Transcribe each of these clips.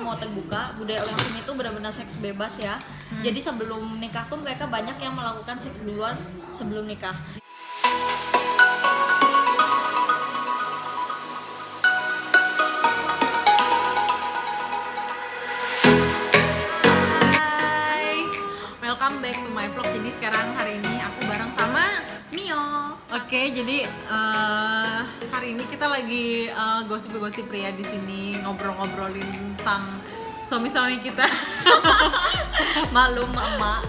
mau terbuka. Budaya orang sini tuh benar-benar seks bebas ya. Jadi sebelum nikah tuh mereka banyak yang melakukan seks duluan sebelum nikah. Welcome back to my vlog. Jadi sekarang hari ini aku bareng sama Mio. Oke, jadi hari ini kita lagi gosip-gosip pria di sini, ngobrol-ngobrolin tentang suami-suami kita. Malum emak.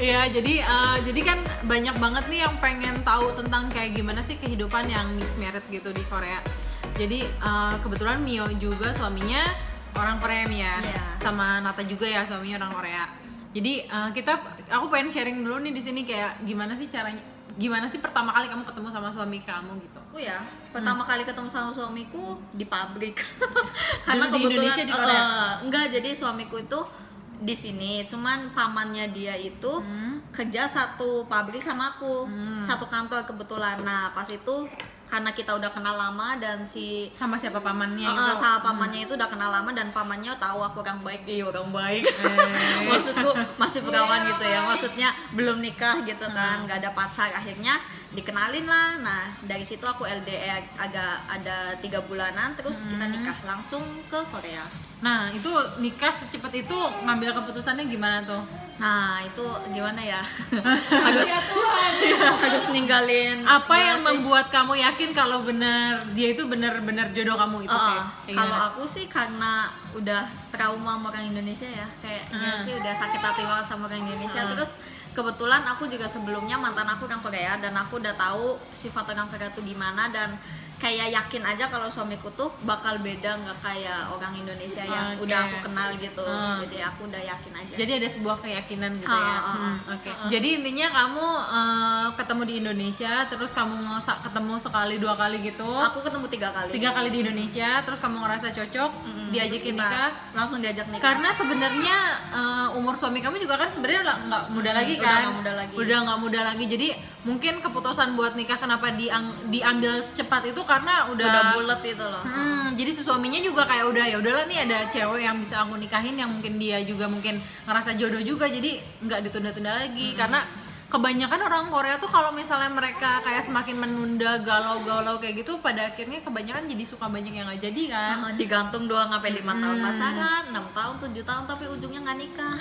Iya, jadi kan banyak banget nih yang pengen tahu tentang kayak gimana sih kehidupan yang mixed married gitu di Korea. Jadi kebetulan Mio juga suaminya orang Korea Mia, sama Nata juga ya suaminya orang Korea. Jadi aku pengen sharing dulu nih di sini kayak gimana sih caranya, gimana sih pertama kali kamu ketemu sama suami kamu gitu? Aku ya pertama kali ketemu sama suamiku di pabrik. Karena di Indonesia, di Korea? Enggak, jadi suamiku itu di sini, cuman pamannya dia itu kerja satu pabrik sama aku, satu kantor kebetulan. Nah pas itu karena kita udah kenal lama dan Sama siapa pamannya itu? sama pamannya itu udah kenal lama dan pamannya tahu aku orang baik. Orang baik. Maksudku masih perawan gitu ya, maksudnya belum nikah gitu kan, nggak ada pacar. Akhirnya dikenalin lah. Nah dari situ aku LDR agak ada 3 bulanan, terus kita nikah langsung ke Korea. Nah itu nikah secepat itu ngambil keputusannya gimana tuh? Nah itu gimana ya, harus ninggalin Apa yang sih. membuat kamu yakin kalau dia itu benar-benar jodoh kamu itu sih? Kalau aku sih karena udah trauma sama orang Indonesia ya, kayak gimana sih, udah sakit hati banget sama orang Indonesia. Terus kebetulan aku juga sebelumnya mantan aku orang Korea dan aku udah tahu sifat orang Korea tuh gimana, dan kayak yakin aja kalau suamiku tuh bakal beda, nggak kayak orang Indonesia yang udah aku kenal gitu. Jadi aku udah yakin aja. Jadi ada sebuah keyakinan gitu ya. Oke. Jadi intinya kamu ketemu di Indonesia, terus kamu ketemu sekali 2 kali gitu. Aku ketemu 3 kali. 3 kali di Indonesia, terus kamu ngerasa cocok, diajakin nikah. Langsung diajak nikah. Karena sebenarnya umur suami kamu juga kan sebenarnya nggak muda lagi kan? Udah nggak muda lagi. Jadi mungkin keputusan buat nikah kenapa diambil secepat itu karena udah bulet itu loh. Jadi si suaminya juga kayak ya udahlah nih ada cewek yang bisa aku nikahin, yang mungkin dia juga mungkin ngerasa jodoh juga, jadi nggak ditunda-tunda lagi. Karena kebanyakan orang Korea tuh kalau misalnya mereka kayak semakin menunda, galau-galau kayak gitu, pada akhirnya kebanyakan jadi suka banyak yang nggak jadi kan. Digantung doang sampai 5 tahun pacaran, 6 tahun, 7 tahun tapi ujungnya nggak nikah.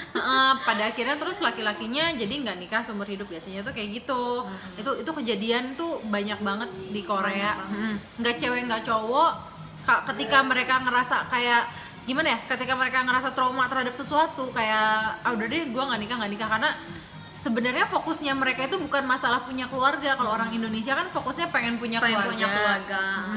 Pada akhirnya terus laki-lakinya jadi nggak nikah seumur hidup, biasanya tuh kayak gitu. Itu kejadian tuh banyak banget di Korea. Nggak cewek nggak cowok, ketika mereka ngerasa kayak gimana ya, ketika mereka ngerasa trauma terhadap sesuatu kayak udah deh gue nggak nikah karena sebenarnya fokusnya mereka itu bukan masalah punya keluarga. Kalau orang Indonesia kan fokusnya pengen punya keluarga.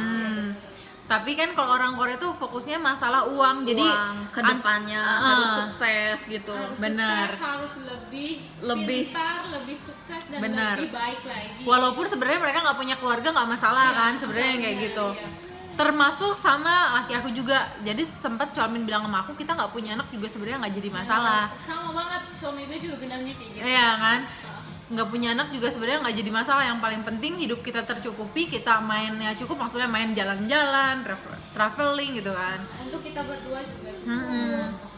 Tapi kan kalau orang Korea tuh fokusnya masalah uang. Jadi kedepannya harus sukses gitu. Benar. Harus lebih pintar, lebih sukses dan lebih baik lagi. Walaupun sebenarnya mereka nggak punya keluarga nggak masalah kan sebenarnya kayak gitu. Termasuk sama laki aku juga. Jadi sempat Chomin bilang sama aku, kita nggak punya anak juga sebenarnya nggak jadi masalah. Sama banget, suami gue juga bilangnya kayak gitu. Iya kan, nggak punya anak juga sebenarnya nggak jadi masalah. Yang paling penting hidup kita tercukupi, kita mainnya cukup, maksudnya main jalan-jalan, traveling gitu kan. Untuk kita berdua juga cukup.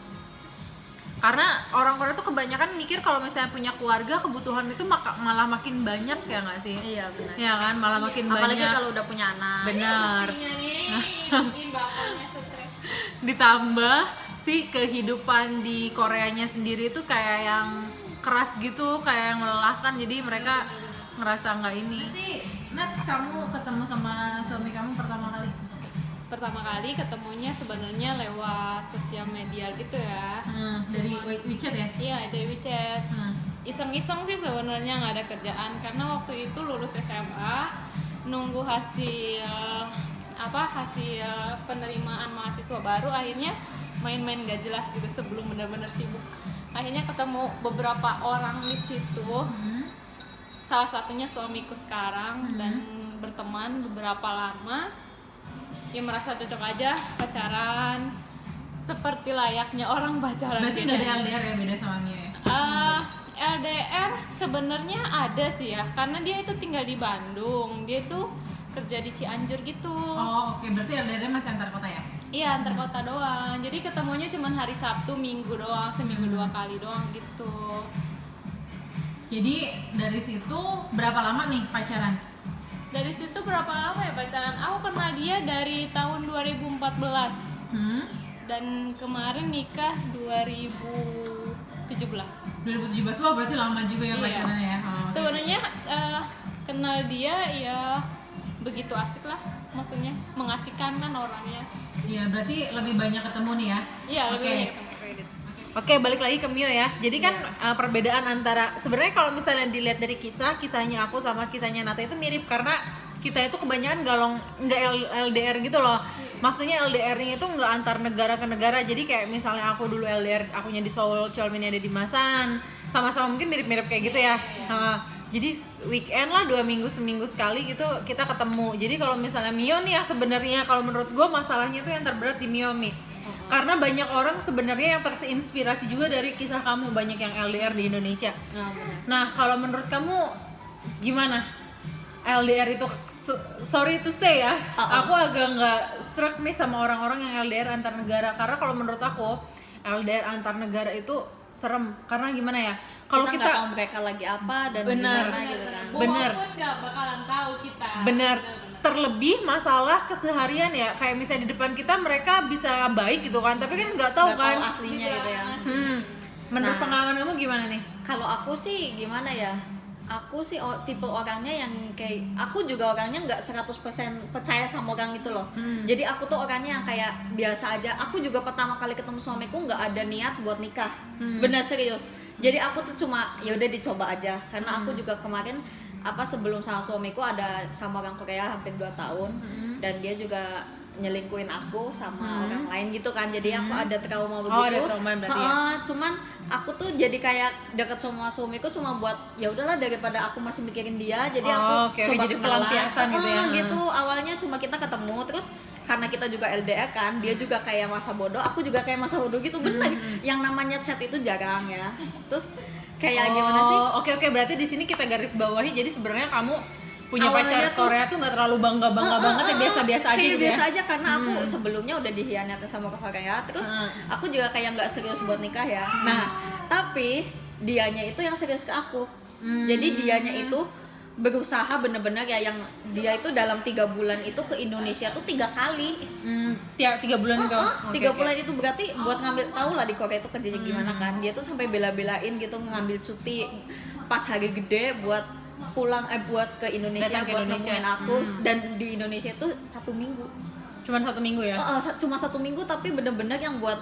Karena orang Korea tuh kebanyakan mikir kalau misalnya punya keluarga, kebutuhan itu malah makin banyak ya nggak sih? Iya benar. Iya kan, malah makin apalagi banyak. kalau udah punya anak. Benar. Bikin bapaknya stres. Ditambah sih kehidupan di Koreanya sendiri itu kayak yang keras gitu, kayak yang melelahkan. Jadi mereka ngerasa nggak ini. Sih, Nat, kamu ketemu sama suami kamu pertama kali? Pertama kali ketemunya sebenarnya lewat sosial media gitu ya. Dari WeChat ya? Iya, dari WeChat. Iseng-iseng sih sebenarnya, nggak ada kerjaan karena waktu itu lulus SMA, nunggu hasil penerimaan mahasiswa baru, akhirnya main-main gak jelas gitu sebelum benar-benar sibuk. Akhirnya ketemu beberapa orang di situ. Salah satunya suamiku sekarang, dan berteman beberapa lama. Ya merasa cocok aja, pacaran seperti layaknya orang pacaran. Berarti nggak ada LDR ya, beda sama Mia ya? LDR sebenarnya ada sih ya, karena dia itu tinggal di Bandung, dia tuh kerja di Cianjur gitu. Oh oke, berarti LDR masih antar kota ya? Iya, antar kota doang. Jadi ketemunya cuma hari Sabtu, Minggu doang, seminggu 2 kali doang gitu. Jadi dari situ berapa lama nih pacaran? Dari situ berapa lama ya pacaran? Aku kenal dia dari tahun 2014 dan kemarin nikah 2017. 2017, wah berarti lama juga ya Iya. pacarannya ya. Oh, oke. Sebenarnya kenal dia ya begitu asik lah, maksudnya mengasihkan kan orangnya. Iya, berarti lebih banyak ketemu nih ya. Iya, lebih Oke. banyak ketemu kredit. Oke, balik lagi ke Mio ya. Jadi kan perbedaan antara sebenarnya kalau misalnya dilihat dari kisahnya aku sama kisahnya Nata itu mirip karena kita itu kebanyakan nggak LDR gitu loh. Maksudnya LDR-nya itu nggak antar negara ke negara. Jadi kayak misalnya aku dulu LDR, akunya di Seoul, Cholmin ada di Masan. Sama-sama mungkin mirip-mirip kayak gitu ya. Nah, jadi weekend lah 2 minggu seminggu sekali gitu kita ketemu. Jadi kalau misalnya Mio nih ya sebenarnya kalau menurut gue masalahnya tuh yang terberat di Mio Mi. Karena banyak orang sebenarnya yang terinspirasi juga dari kisah kamu, banyak yang LDR di Indonesia. Nah, kalau menurut kamu gimana? LDR itu sorry to say ya, aku agak nggak srek nih sama orang-orang yang LDR antar negara karena kalau menurut aku LDR antar negara itu serem karena gimana ya? Kalau Kita nggak tahu mereka lagi apa dan Benar. gimana gitu kan. Bener. Walaupun nggak bakalan tahu kita. Bener. Terlebih masalah keseharian ya, kayak misalnya di depan kita mereka bisa baik gitu kan, tapi kan nggak tahu Nggak kan. tahu aslinya gitu ya. Menurut Nah. pengalaman kamu gimana nih? Kalau aku sih gimana ya? Aku sih tipe orangnya yang kayak aku juga orangnya nggak 100% percaya sama orang gitu loh. Jadi aku tuh orangnya yang kayak biasa aja. Aku juga pertama kali ketemu suamiku nggak ada niat buat nikah. Bener serius. Jadi aku tuh cuma ya udah dicoba aja karena aku juga kemarin sebelum sama suamiku ada sama orang Korea hampir 2 tahun dan dia juga nyelingkuhin aku sama orang lain gitu kan, jadi aku ada trauma begitu. ada trauma berarti ya? Cuman aku tuh jadi kayak dekat sama suamiku cuma buat ya udahlah daripada aku masih mikirin dia, jadi aku oke, coba jadi kenalan pelampiasan gitu ya? gitu. Awalnya cuma kita ketemu terus karena kita juga LDR kan, dia juga kayak masa bodoh, aku juga kayak masa bodoh gitu. Bener, yang namanya chat itu jarang ya. Terus kayak gimana sih? Oke, berarti di sini kita garis bawahi. Jadi sebenarnya kamu punya Awalnya pacar tuh- Korea tuh nggak terlalu bangga banget ya, biasa-biasa aja kayak gitu biasa ya. aja karena aku sebelumnya udah dikhianati sama Korea, terus aku juga kayak nggak serius buat nikah ya. Nah, tapi dianya itu yang serius ke aku. Jadi dianya itu berusaha bener-bener ya, yang dia itu dalam 3 bulan itu ke Indonesia tuh 3 kali. Tiap 3 bulan itu. Oke, 3 oke. bulan itu berarti buat ngambil, tahu lah di Korea itu kerjanya gimana kan. Dia tuh sampai bela-belain gitu ngambil cuti pas hari gede buat pulang buat ke Indonesia, Datang ke buat Indonesia. nemuin aku. Dan di Indonesia itu 1 minggu. Cuman 1 minggu ya. Cuma 1 minggu tapi bener-bener yang buat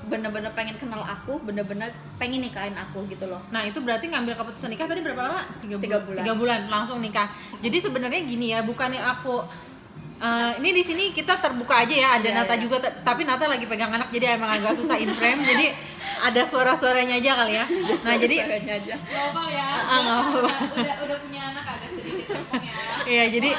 bener-bener pengen kenal aku, bener-bener pengen nikahin aku gitu loh. Nah, itu berarti ngambil keputusan nikah tadi berapa lama? 3 bulan. 3 bulan langsung nikah. Jadi sebenarnya gini ya, bukannya aku ini di sini kita terbuka aja ya, ada Iya, Nata iya. juga, tapi Nata lagi pegang anak jadi emang agak susah in frame. Jadi ada suara-suaranya aja kali ya. Nah, jadi Suaranya aja. Gak apa ya. nggak apa-apa. Udah punya anak agak sedikit rempong ya. Iya, jadi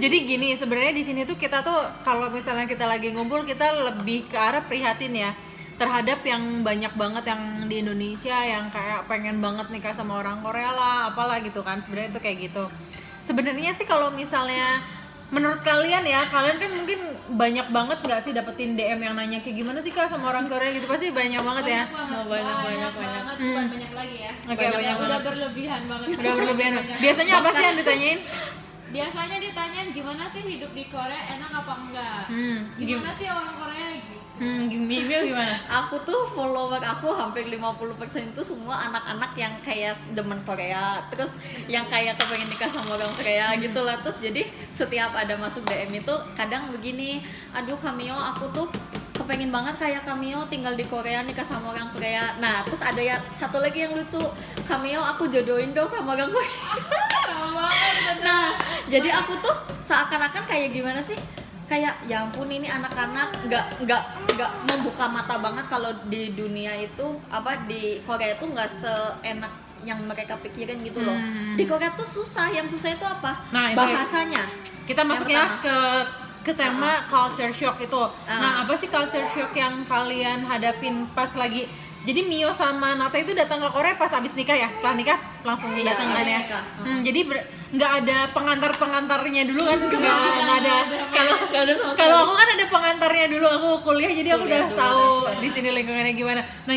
jadi gini, sebenarnya di sini tuh kita tuh kalau misalnya kita lagi ngumpul, kita lebih ke arah prihatin ya terhadap yang banyak banget yang di Indonesia yang kayak pengen banget nikah sama orang Korea lah, apalah gitu kan. Sebenarnya itu kayak gitu. Sebenarnya sih kalau misalnya menurut kalian ya, kalian kan mungkin banyak banget nggak sih dapetin DM yang nanya kayak gimana sih Kak sama orang Korea gitu, pasti banyak banget ya. Banyak. Bukan banyak lagi ya. Oke, banyak Udah banget. berlebihan banget. Udah berlebihan. Banyak. Biasanya apa sih yang ditanyain? Biasanya ditanyain gimana sih hidup di Korea, enak apa enggak? Gimana sih orang Korea gitu? Gimana? Aku tuh follower aku hampir 50% itu semua anak-anak yang kayak demen Korea, terus yang kayak kepengen nikah sama orang Korea gitu lah. Terus jadi setiap ada masuk DM itu kadang begini, aduh Kamio, aku tuh kepengen banget kayak Kamio tinggal di Korea, nikah sama orang Korea. Nah terus ada ya satu lagi yang lucu, Kamio aku jodohin dong sama orang Korea. Sama banget. Nah jadi aku tuh seakan-akan kayak gimana sih, kayak ya ampun ini anak-anak nggak membuka mata banget kalau di dunia itu di Korea itu nggak seenak yang mereka pikirin gitu loh. Di Korea tuh susah, yang susah itu apa? Nah, itu bahasanya. Kita masuk Yang ya pertama. ke tema culture shock itu. Nah, apa sih culture shock yang kalian hadapin pas lagi Jadi Mio sama Nata itu datang ke Korea pas abis nikah ya? Setelah nikah langsung Iya, datang kan abis ya? nikah. Jadi nggak ada pengantarnya dulu kan? Nggak ada. Nggak ada sama Kalau aku kan ada pengantarnya dulu, aku kuliah jadi aku Kuliah udah dulu, tahu dan sekarang. di sini lingkungannya gimana. Nah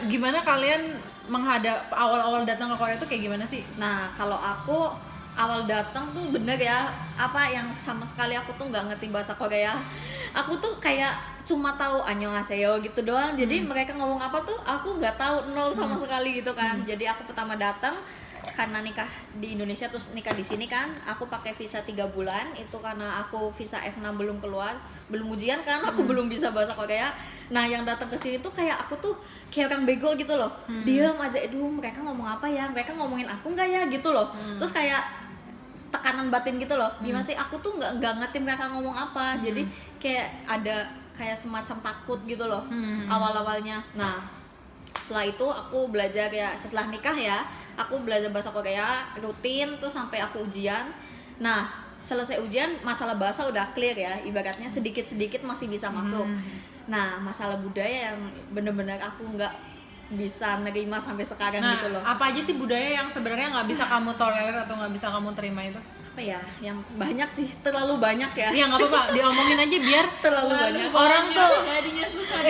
gimana kalian menghadap awal-awal datang ke Korea itu kayak gimana sih? Nah, kalau aku awal datang tuh bener ya, apa yang sama sekali aku tuh nggak ngerti bahasa Korea. Aku tuh kayak cuma tahu annyeonghaseyo gitu doang. Jadi mereka ngomong apa tuh aku nggak tahu, nol sama sekali gitu kan. Jadi aku pertama datang karena nikah di Indonesia terus nikah di sini kan, aku pakai visa 3 bulan itu karena aku visa F6 belum keluar, belum ujian kan, aku belum bisa bahasa Korea. Nah, yang datang ke sini tuh kayak aku tuh kayak orang bego gitu loh. Diam aja, mereka ngomong apa ya? Mereka ngomongin aku nggak ya gitu loh. Terus kayak tekanan batin gitu loh. Gimana sih, aku tuh nggak ngerti mereka ngomong apa. Jadi kayak ada kayak semacam takut gitu loh awal-awalnya. Nah, setelah itu aku belajar ya, setelah nikah ya, aku belajar bahasa Korea rutin tuh sampai aku ujian. Nah, selesai ujian masalah bahasa udah clear ya, ibaratnya sedikit-sedikit masih bisa masuk. Nah, masalah budaya yang bener-bener aku nggak bisa nerima sampai sekarang Nah, gitu loh. apa aja sih budaya yang sebenarnya nggak bisa kamu tolerir atau nggak bisa kamu terima itu? Apa ya, yang banyak sih, terlalu banyak ya. Ya nggak apa-apa, diomongin aja biar Terlalu banyak. orang tuh jadinya susah.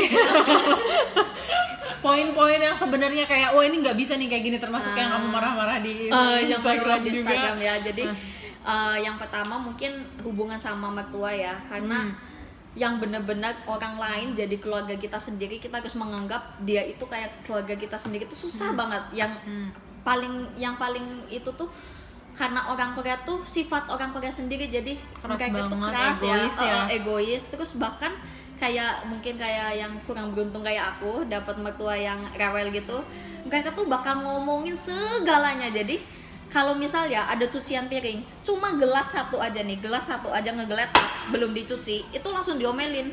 poin-poin yang sebenarnya kayak wah ini nggak bisa nih kayak gini, termasuk yang kamu marah-marah di Yang Instagram di juga. Instagram ya. Jadi yang pertama mungkin hubungan sama mertua ya, karena yang benar-benar orang lain jadi keluarga kita sendiri, kita harus menganggap dia itu kayak keluarga kita sendiri, itu susah banget. Yang paling itu tuh karena orang Korea tuh sifat orang Korea sendiri, jadi Keras mereka tuh banget, keras egois ya. egois, terus bahkan kayak mungkin kayak yang kurang beruntung kayak aku dapat mertua yang rewel gitu, mereka tuh bakal ngomongin segalanya. Jadi kalau misalnya ada cucian piring, cuma gelas satu aja ngegeletak belum dicuci, itu langsung diomelin.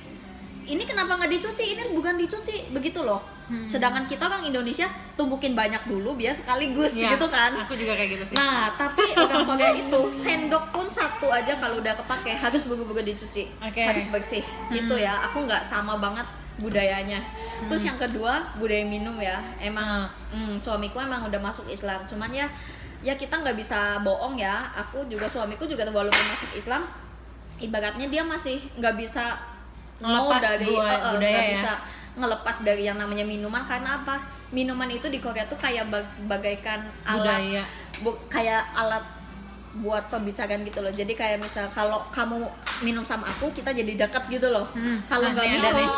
Ini kenapa nggak dicuci? Ini bukan dicuci, begitu loh. Sedangkan kita orang Indonesia tumbukin banyak dulu biar sekaligus Ya, gitu kan. aku juga kayak gitu sih. Nah, tapi orang Korea itu sendok pun satu aja kalau udah kepake harus buru-buru dicuci, Oke. harus bersih. Itu ya, aku nggak sama banget budayanya. Terus yang kedua, budaya minum ya. Emang suamiku emang udah masuk Islam. Cuman ya kita nggak bisa bohong ya. Suamiku juga walaupun masuk Islam, ibaratnya dia masih nggak bisa Ngelepas dari budaya nggak ya. bisa ngelepas dari yang namanya minuman. Karena apa? Minuman itu di Korea tuh kayak bagaikan Budaya. kayak alat buat pembicaraan gitu loh. Jadi kayak misal kalau kamu minum sama aku, kita jadi dekat gitu loh. Kalau nggak nih ada minum,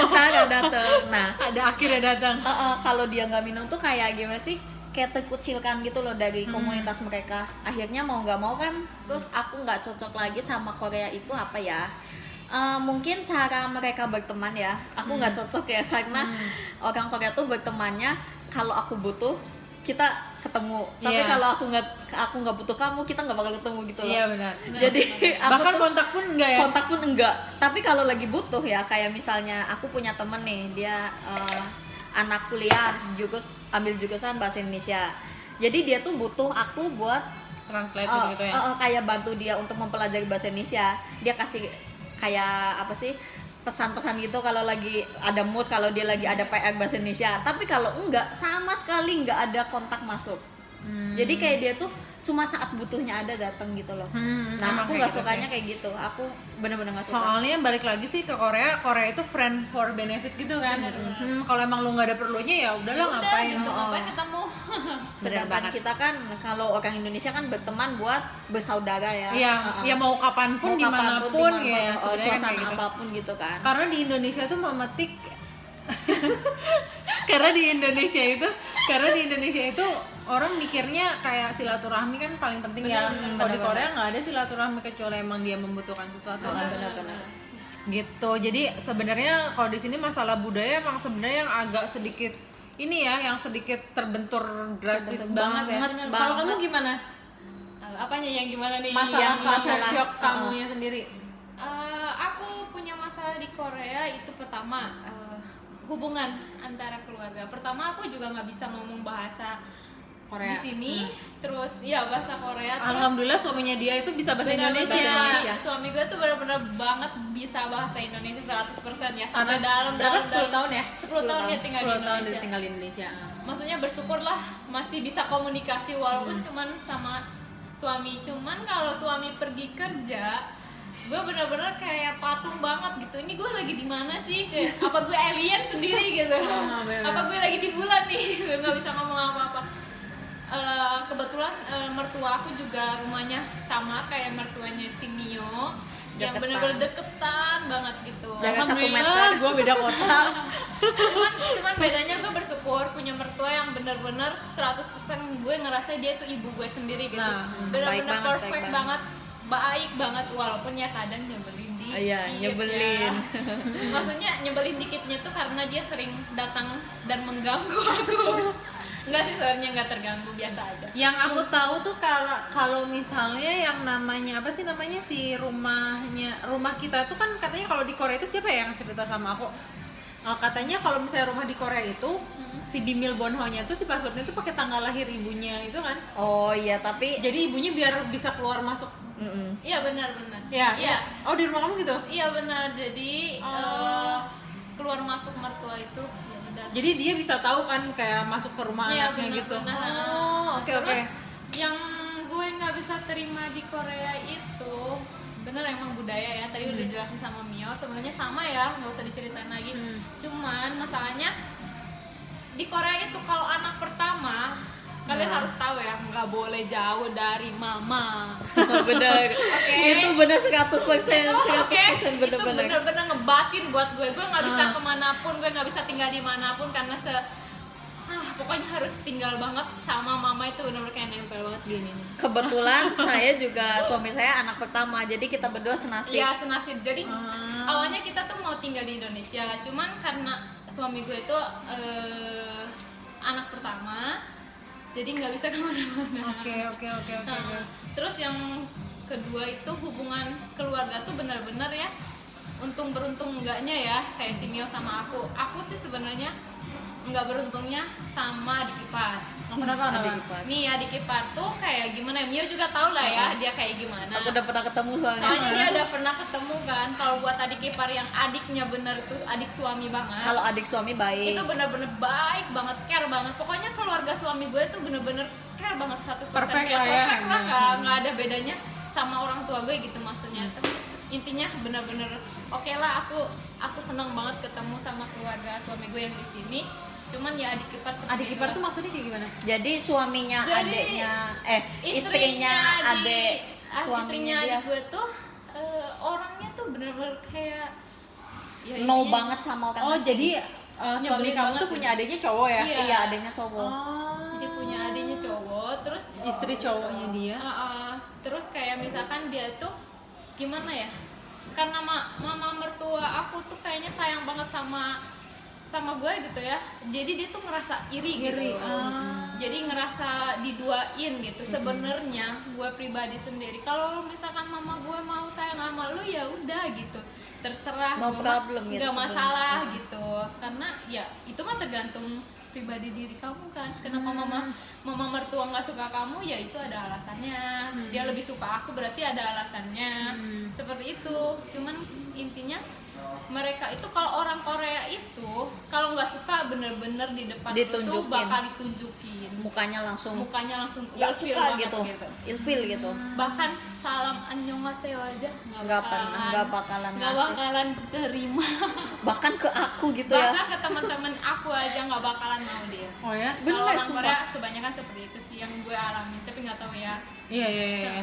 nggak dateng. Nah, Ada akhirnya datang. kalau dia nggak minum tuh kayak gimana sih? Kayak terkucilkan gitu loh dari komunitas mereka. Akhirnya mau nggak mau kan, terus aku nggak cocok lagi sama Korea itu apa ya? Mungkin cara mereka berteman ya, aku nggak cocok ya, karena orang Korea tuh bertemannya kalau aku butuh kita ketemu, tapi Iya. kalau aku nggak butuh kamu, kita nggak bakal ketemu gitu loh. Iya benar. Jadi aku Bahkan tuh kontak pun enggak ya? kontak pun enggak. Tapi kalau lagi butuh ya, kayak misalnya aku punya temen nih, dia anak kuliah ambil jurusan bahasa Indonesia. Jadi dia tuh butuh aku buat Translate gitu ya. kayak bantu dia untuk mempelajari bahasa Indonesia. Dia kasih kayak apa sih, pesan-pesan gitu kalau lagi ada mood, kalau dia lagi ada PR bahasa Indonesia. Tapi kalau enggak, sama sekali enggak ada kontak masuk. Jadi kayak dia tuh cuma saat butuhnya ada datang gitu loh. Nah, emang aku kayak nggak gitu sukanya kayak gitu. Aku bener-bener nggak suka. Soalnya balik lagi sih ke Korea itu friend for benefit gitu kan. Kalau emang lu nggak ada perlunya ya udahlah ngapain. Gitu, ngapain ketemu? Sedangkan kita kan kalau orang Indonesia kan berteman buat bersaudara ya. Iya, ya mau kapanpun, dimanapun ya, sebenarnya kan suasana kayak gitu. apapun gitu kan. Karena di Indonesia tuh memetik karena di Indonesia itu orang mikirnya kayak silaturahmi kan paling penting ya. Kalau di Korea nggak ada silaturahmi kecuali emang dia membutuhkan sesuatu. Benar-benar. Gitu. Jadi sebenarnya kalau di sini masalah budaya emang sebenarnya yang agak sedikit ini ya, yang sedikit terbentur drastis Terbentur banget ya. banget, Kalau kamu banget. gimana? Apanya yang gimana nih? masalah. shock kamunya sendiri. Aku punya masalah di Korea itu pertama hubungan antara keluarga. Pertama aku juga nggak bisa ngomong bahasa Korea. di sini. Terus ya bahasa Korea. Terus Alhamdulillah suaminya dia itu bisa bahasa benar-benar Indonesia. bahasa Indonesia. Suami gue tuh benar-benar banget bisa bahasa Indonesia 100% ya. Karena Sampai dalam berapa 10 tahun ya? 10 tahun dia tinggal di 10 tahun dia Indonesia. tinggal di Indonesia. Maksudnya bersyukurlah masih bisa komunikasi walaupun cuman sama suami. Cuman kalau suami pergi kerja, gue bener-bener kayak patung banget gitu. Ini gue lagi di mana sih? Kayak apa gue alien sendiri gitu? bener. Apa gue lagi di bulan nih? Gue nggak bisa ngomong apa-apa. Kebetulan mertua aku juga rumahnya sama kayak mertuanya si Mio, yang Deketan. bener-bener deketan banget gitu. Jaga 1 meter. Alhamdulillah, gue beda kota. cuman bedanya gue bersyukur punya mertua yang bener-bener 100% gue ngerasa dia tuh ibu gue sendiri gitu. Nah, Bener-bener baik banget, perfect baik banget, baik banget walaupun ya kadang nyebelin dikit. Iya, nyebelin. ya. Maksudnya nyebelin dikitnya tuh karena dia sering datang dan mengganggu aku. Enggak sih, sebenarnya nggak terganggu, biasa aja. Yang aku tahu tuh kalau misalnya yang namanya apa sih namanya si rumah kita tuh kan katanya kalau di Korea itu siapa ya yang cerita sama aku? Katanya kalau misalnya rumah di Korea itu si Bimil Bonho-nya tuh si passwordnya tuh pakai tanggal lahir ibunya itu kan. Oh iya, tapi Jadi ibunya biar bisa keluar masuk. Iya benar-benar. Ya. Iya. Oh di rumah kamu gitu? Iya benar. Jadi keluar masuk mertua itu ya udah. Jadi dia bisa tahu kan kayak masuk ke rumah Iya, anaknya gitu. benar-benar. Oh, oke oke. Terus yang gue nggak bisa terima di Korea itu bener emang budaya ya, tadi udah jelasin sama Mio, sebenarnya sama ya, nggak usah diceritain lagi. Cuman masalahnya di Korea itu kalau anak pertama kalian harus tahu ya, nggak boleh jauh dari mama. bener. Itu bener 100%, 100% Oke, itu bener-bener. bener-bener ngebatin buat gue nggak bisa kemanapun, gue nggak bisa tinggal dimanapun karena pokoknya harus tinggal banget sama mama, itu bener-bener kayak nempel banget gini nih. Kebetulan saya juga suami saya anak pertama, jadi kita berdua senasib. Iya senasib. Jadi awalnya kita tuh mau tinggal di Indonesia, cuman karena suami gue itu anak pertama, jadi nggak bisa kemana-mana. Oke. Terus yang kedua itu hubungan keluarga tuh benar-benar ya, untung beruntung enggaknya ya, kayak si Mio sama aku sih sebenarnya nggak beruntungnya sama adik ipar. Kenapa? Adik ipar. Nih adik ipar tuh kayak gimana, Mio juga tahu lah ya dia kayak gimana. Aku udah pernah ketemu soalnya. Soalnya dia udah pernah ketemu kan. Kalau buat adik ipar yang adiknya bener tuh adik suami banget, Kalau adik suami baik. itu bener-bener baik banget, care banget. Pokoknya keluarga suami gue tuh bener-bener care banget 100%. Perfect kayak lah ya. perfect lah, nggak ada bedanya sama orang tua gue gitu maksudnya. Tapi intinya bener-bener oke lah, aku seneng banget ketemu sama keluarga suami gue yang di sini. Cuman ya adik ipar seperti Adik ipar itu. tuh maksudnya kayak gimana? Jadi suaminya Jadi, adiknya istrinya adik suaminya dia adik gue tuh orangnya tuh bener-bener kayak ya no intinya- banget sama orang Oh asing. jadi suami Nyebelin kamu banget tuh ya. punya adiknya cowok ya? Iya. Iya, adiknya cowok. Oh. Dia punya adiknya cowok, terus Istri cowoknya dia. terus kayak misalkan dia tuh gimana ya, karena mama mertua aku tuh kayaknya sayang banget sama gue gitu ya, jadi dia tuh ngerasa iri gitu. Jadi ngerasa diduain gitu. Sebenarnya gue pribadi sendiri, kalau misalkan mama gue mau sayang sama lu ya udah gitu, terserah, No gue problem gitu nggak sebenarnya. masalah gitu, karena ya itu mah tergantung pribadi diri kamu kan. Kenapa mama mertua nggak suka kamu, ya itu ada alasannya. Dia lebih suka aku berarti ada alasannya. Seperti itu. Cuman intinya mereka itu, kalau orang Korea itu kalau nggak suka bener-bener di depan lu tuh Ditunjukin. bakal ditunjukin, Mukanya langsung mukanya langsung nggak ilfil suka banget gitu, ilfil gitu. Bahkan salam annyeonghaseyo aja Nggak bakalan nggak ngasih. bakalan terima. Bahkan ke aku gitu ya. Bahkan ke teman-teman aku aja nggak bakalan mau dia. Oh ya? Bener, Kalau orang sumpah. Korea kebanyakan seperti itu sih yang gue alami, tapi nggak tahu ya. Iya.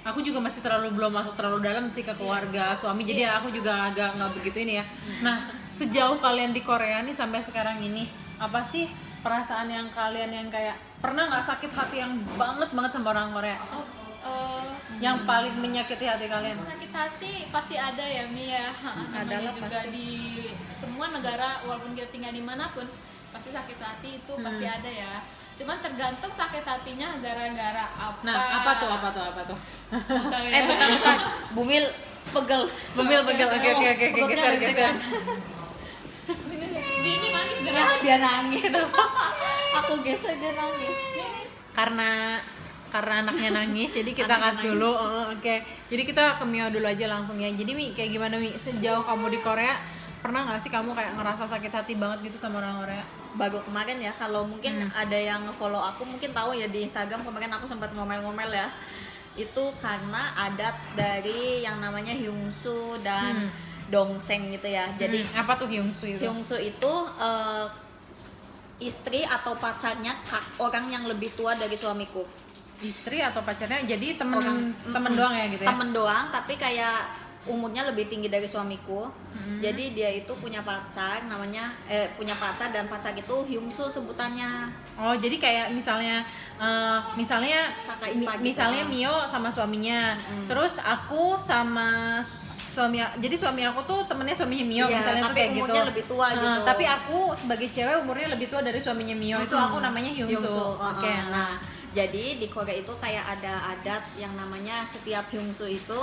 Aku juga masih belum masuk terlalu dalam sih ke keluarga suami, jadi aku juga agak nggak begitu ini ya. Nah, sejauh kalian di Korea nih sampai sekarang ini, apa sih perasaan yang kalian yang kayak pernah nggak sakit hati yang banget sama orang Korea? Yang paling menyakiti hati kalian? Sakit hati pasti ada ya Mi ya. Namanya Adalah juga pasti. di semua negara, walaupun kita tinggal dimanapun pasti sakit hati itu pasti ada ya. Cuman tergantung sakit hatinya gara-gara apa. Nah, apa tuh? Nggak tahu ya. Bentar, Bumil pegel. Oke, geser. Di ini manis Ya, gerak. dia nangis. Aku geser, dia nangis. karena anaknya nangis jadi kita cut dulu. Oke. Jadi kita ke Mio dulu aja langsung ya. Jadi Mi, kayak gimana Mi, sejauh kamu di Korea pernah nggak sih kamu kayak ngerasa sakit hati banget gitu sama orang Korea? Baru kemarin ya, kalau mungkin ada yang nge-follow aku mungkin tahu ya, di Instagram kemarin aku sempat ngomel-ngomel ya. Itu karena adat dari yang namanya Hyungsu dan Dongseng gitu ya. Jadi apa tuh Hyungsu itu? Hyungsu itu istri atau pacarnya orang yang lebih tua dari suamiku. Istri atau pacarnya, jadi temen doang ya gitu ya? Temen doang, tapi kayak umurnya lebih tinggi dari suamiku. Jadi dia itu punya pacar namanya punya pacar, dan pacar itu Hyungsu sebutannya. Oh, jadi kayak misalnya Kakak ipar gitu. misalnya Mio sama suaminya, terus aku sama jadi suami aku tuh temennya suaminya Mio, Iya, misalnya tuh tapi kayak gitu. umurnya lebih tua gitu. Tapi aku sebagai cewek umurnya lebih tua dari suaminya Mio, itu aku namanya Hyungsu. Oke. Nah, jadi di Korea itu kayak ada adat yang namanya setiap Hyungsu itu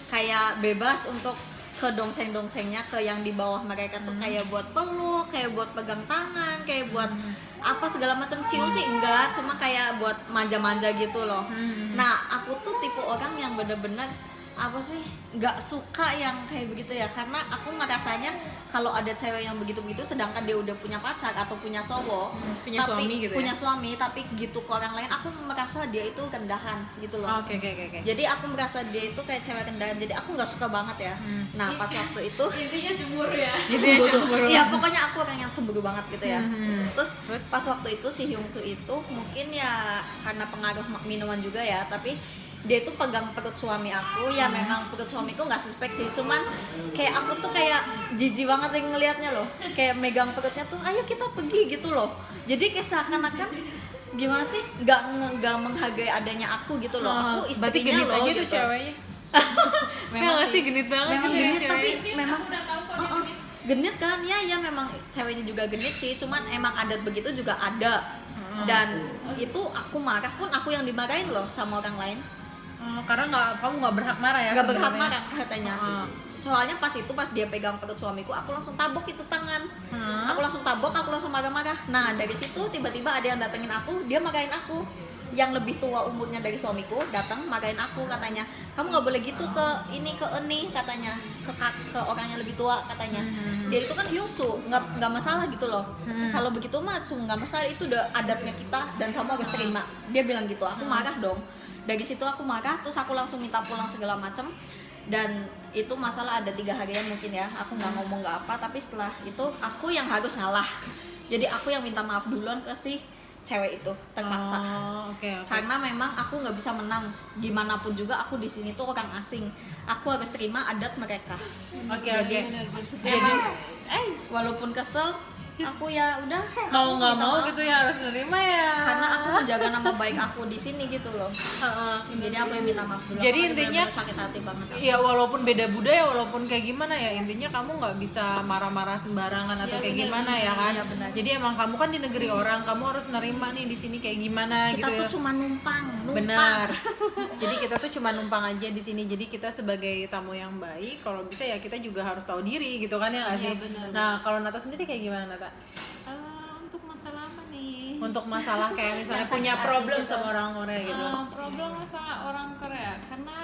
kayak bebas untuk ke dongseng-dongsengnya, ke yang di bawah mereka tuh kayak buat peluk, kayak buat pegang tangan, kayak buat apa segala macam. Cium sih enggak, cuma kayak buat manja-manja gitu loh. Nah, aku tuh tipe orang yang bener-bener apa sih nggak suka yang kayak begitu ya, karena aku ngerasanya kalau ada cewek yang begitu-begitu sedangkan dia udah punya pacar atau punya cowok, punya tapi suami gitu punya suami tapi gitu ke orang lain, aku merasa dia itu rendahan gitu loh. Oke. Jadi aku merasa dia itu kayak cewek rendahan, jadi aku nggak suka banget ya. Nah, pas waktu itu Intinya cemburu ya. Cemburu. iya, pokoknya aku orang yang cemburu banget gitu ya. Terus pas waktu itu si Hyungsu itu mungkin ya karena pengaruh minuman juga ya, tapi dia tuh pegang perut suami aku. Ya memang perut suamiku nggak suspek sih, cuman kayak aku tuh kayak jijik banget yang ngelihatnya loh, kayak megang perutnya tuh ayo kita pergi gitu loh. Jadi kayak seakan-akan gimana sih, nggak menghargai adanya aku gitu loh. Aku berarti istrinya genit loh aja gitu. tuh ceweknya. Memang sih genit banget memang gitu ya genit, tapi ceweknya. memang Udah tahu kok dia genit. genit kan ya, memang ceweknya juga genit sih, cuman emang adat begitu juga ada. Dan itu aku marah pun aku yang dimarahin loh sama orang lain. Karena kamu nggak berhak marah ya? Nggak berhak sebenarnya? marah katanya. Soalnya pas dia pegang perut suamiku, aku langsung tabok itu tangan. Aku langsung tabok, aku langsung marah-marah. Nah, dari situ tiba-tiba ada yang datengin aku, dia marahin aku. Yang lebih tua umurnya dari suamiku datang marahin aku, katanya kamu nggak boleh gitu ke ini katanya, ke orang yang lebih tua katanya. Dia itu kan Hyungsu, nggak masalah gitu loh. Kalau begitu mah nggak masalah, itu udah adatnya kita dan kamu harus terima. Dia bilang gitu, aku marah dong. Dari situ aku marah, terus aku langsung minta pulang segala macem. Dan itu masalah ada 3 harian mungkin ya, aku nggak ngomong nggak apa, tapi setelah itu aku yang harus ngalah. Jadi aku yang minta maaf duluan ke si cewek itu, terpaksa. Okay. Karena memang aku nggak bisa menang, gimana pun juga aku di sini tuh orang asing, aku harus terima adat mereka. Jadi emang walaupun kesel, aku ya udah mau nggak minta mau maaf. gitu ya, harus nerima ya. Karena aku menjaga nama baik aku di sini gitu loh. Jadi aku yang minta maaf dulu. Jadi Aku intinya bener-bener sakit hati banget. Ya walaupun beda budaya, walaupun kayak gimana ya, intinya kamu nggak bisa marah-marah sembarangan atau kayak gimana ya kan. Iya, benar. Jadi emang kamu kan di negeri orang, kamu harus nerima nih di sini kayak gimana Kita gitu tuh ya. cuma numpang. Benar. Jadi kita tuh cuma numpang aja di sini. Jadi kita sebagai tamu yang baik, kalau bisa ya kita juga harus tahu diri gitu kan ya nggak sih? benar. Nah, kalau Nata sendiri kayak gimana Nata? Untuk masalah apa nih? Untuk masalah kayak misalnya Yang punya sakit hati problem gitu. sama orang Korea gitu. Problem masalah orang Korea, karena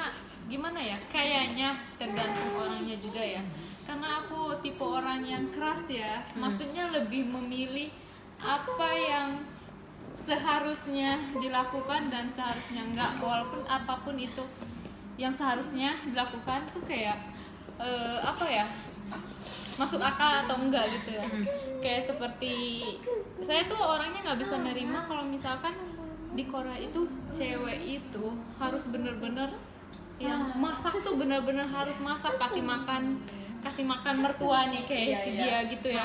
gimana ya, kayaknya tergantung orangnya juga ya. Karena aku tipe orang yang keras ya, maksudnya lebih memilih apa yang seharusnya dilakukan dan seharusnya enggak, walaupun apapun itu yang seharusnya dilakukan tuh kayak apa ya, masuk akal atau enggak gitu ya. Kayak seperti saya tuh orangnya nggak bisa nerima kalau misalkan di Korea itu cewek itu harus bener-bener yang masak tuh bener-bener harus masak, kasih makan mertuanya kayak si dia gitu ya.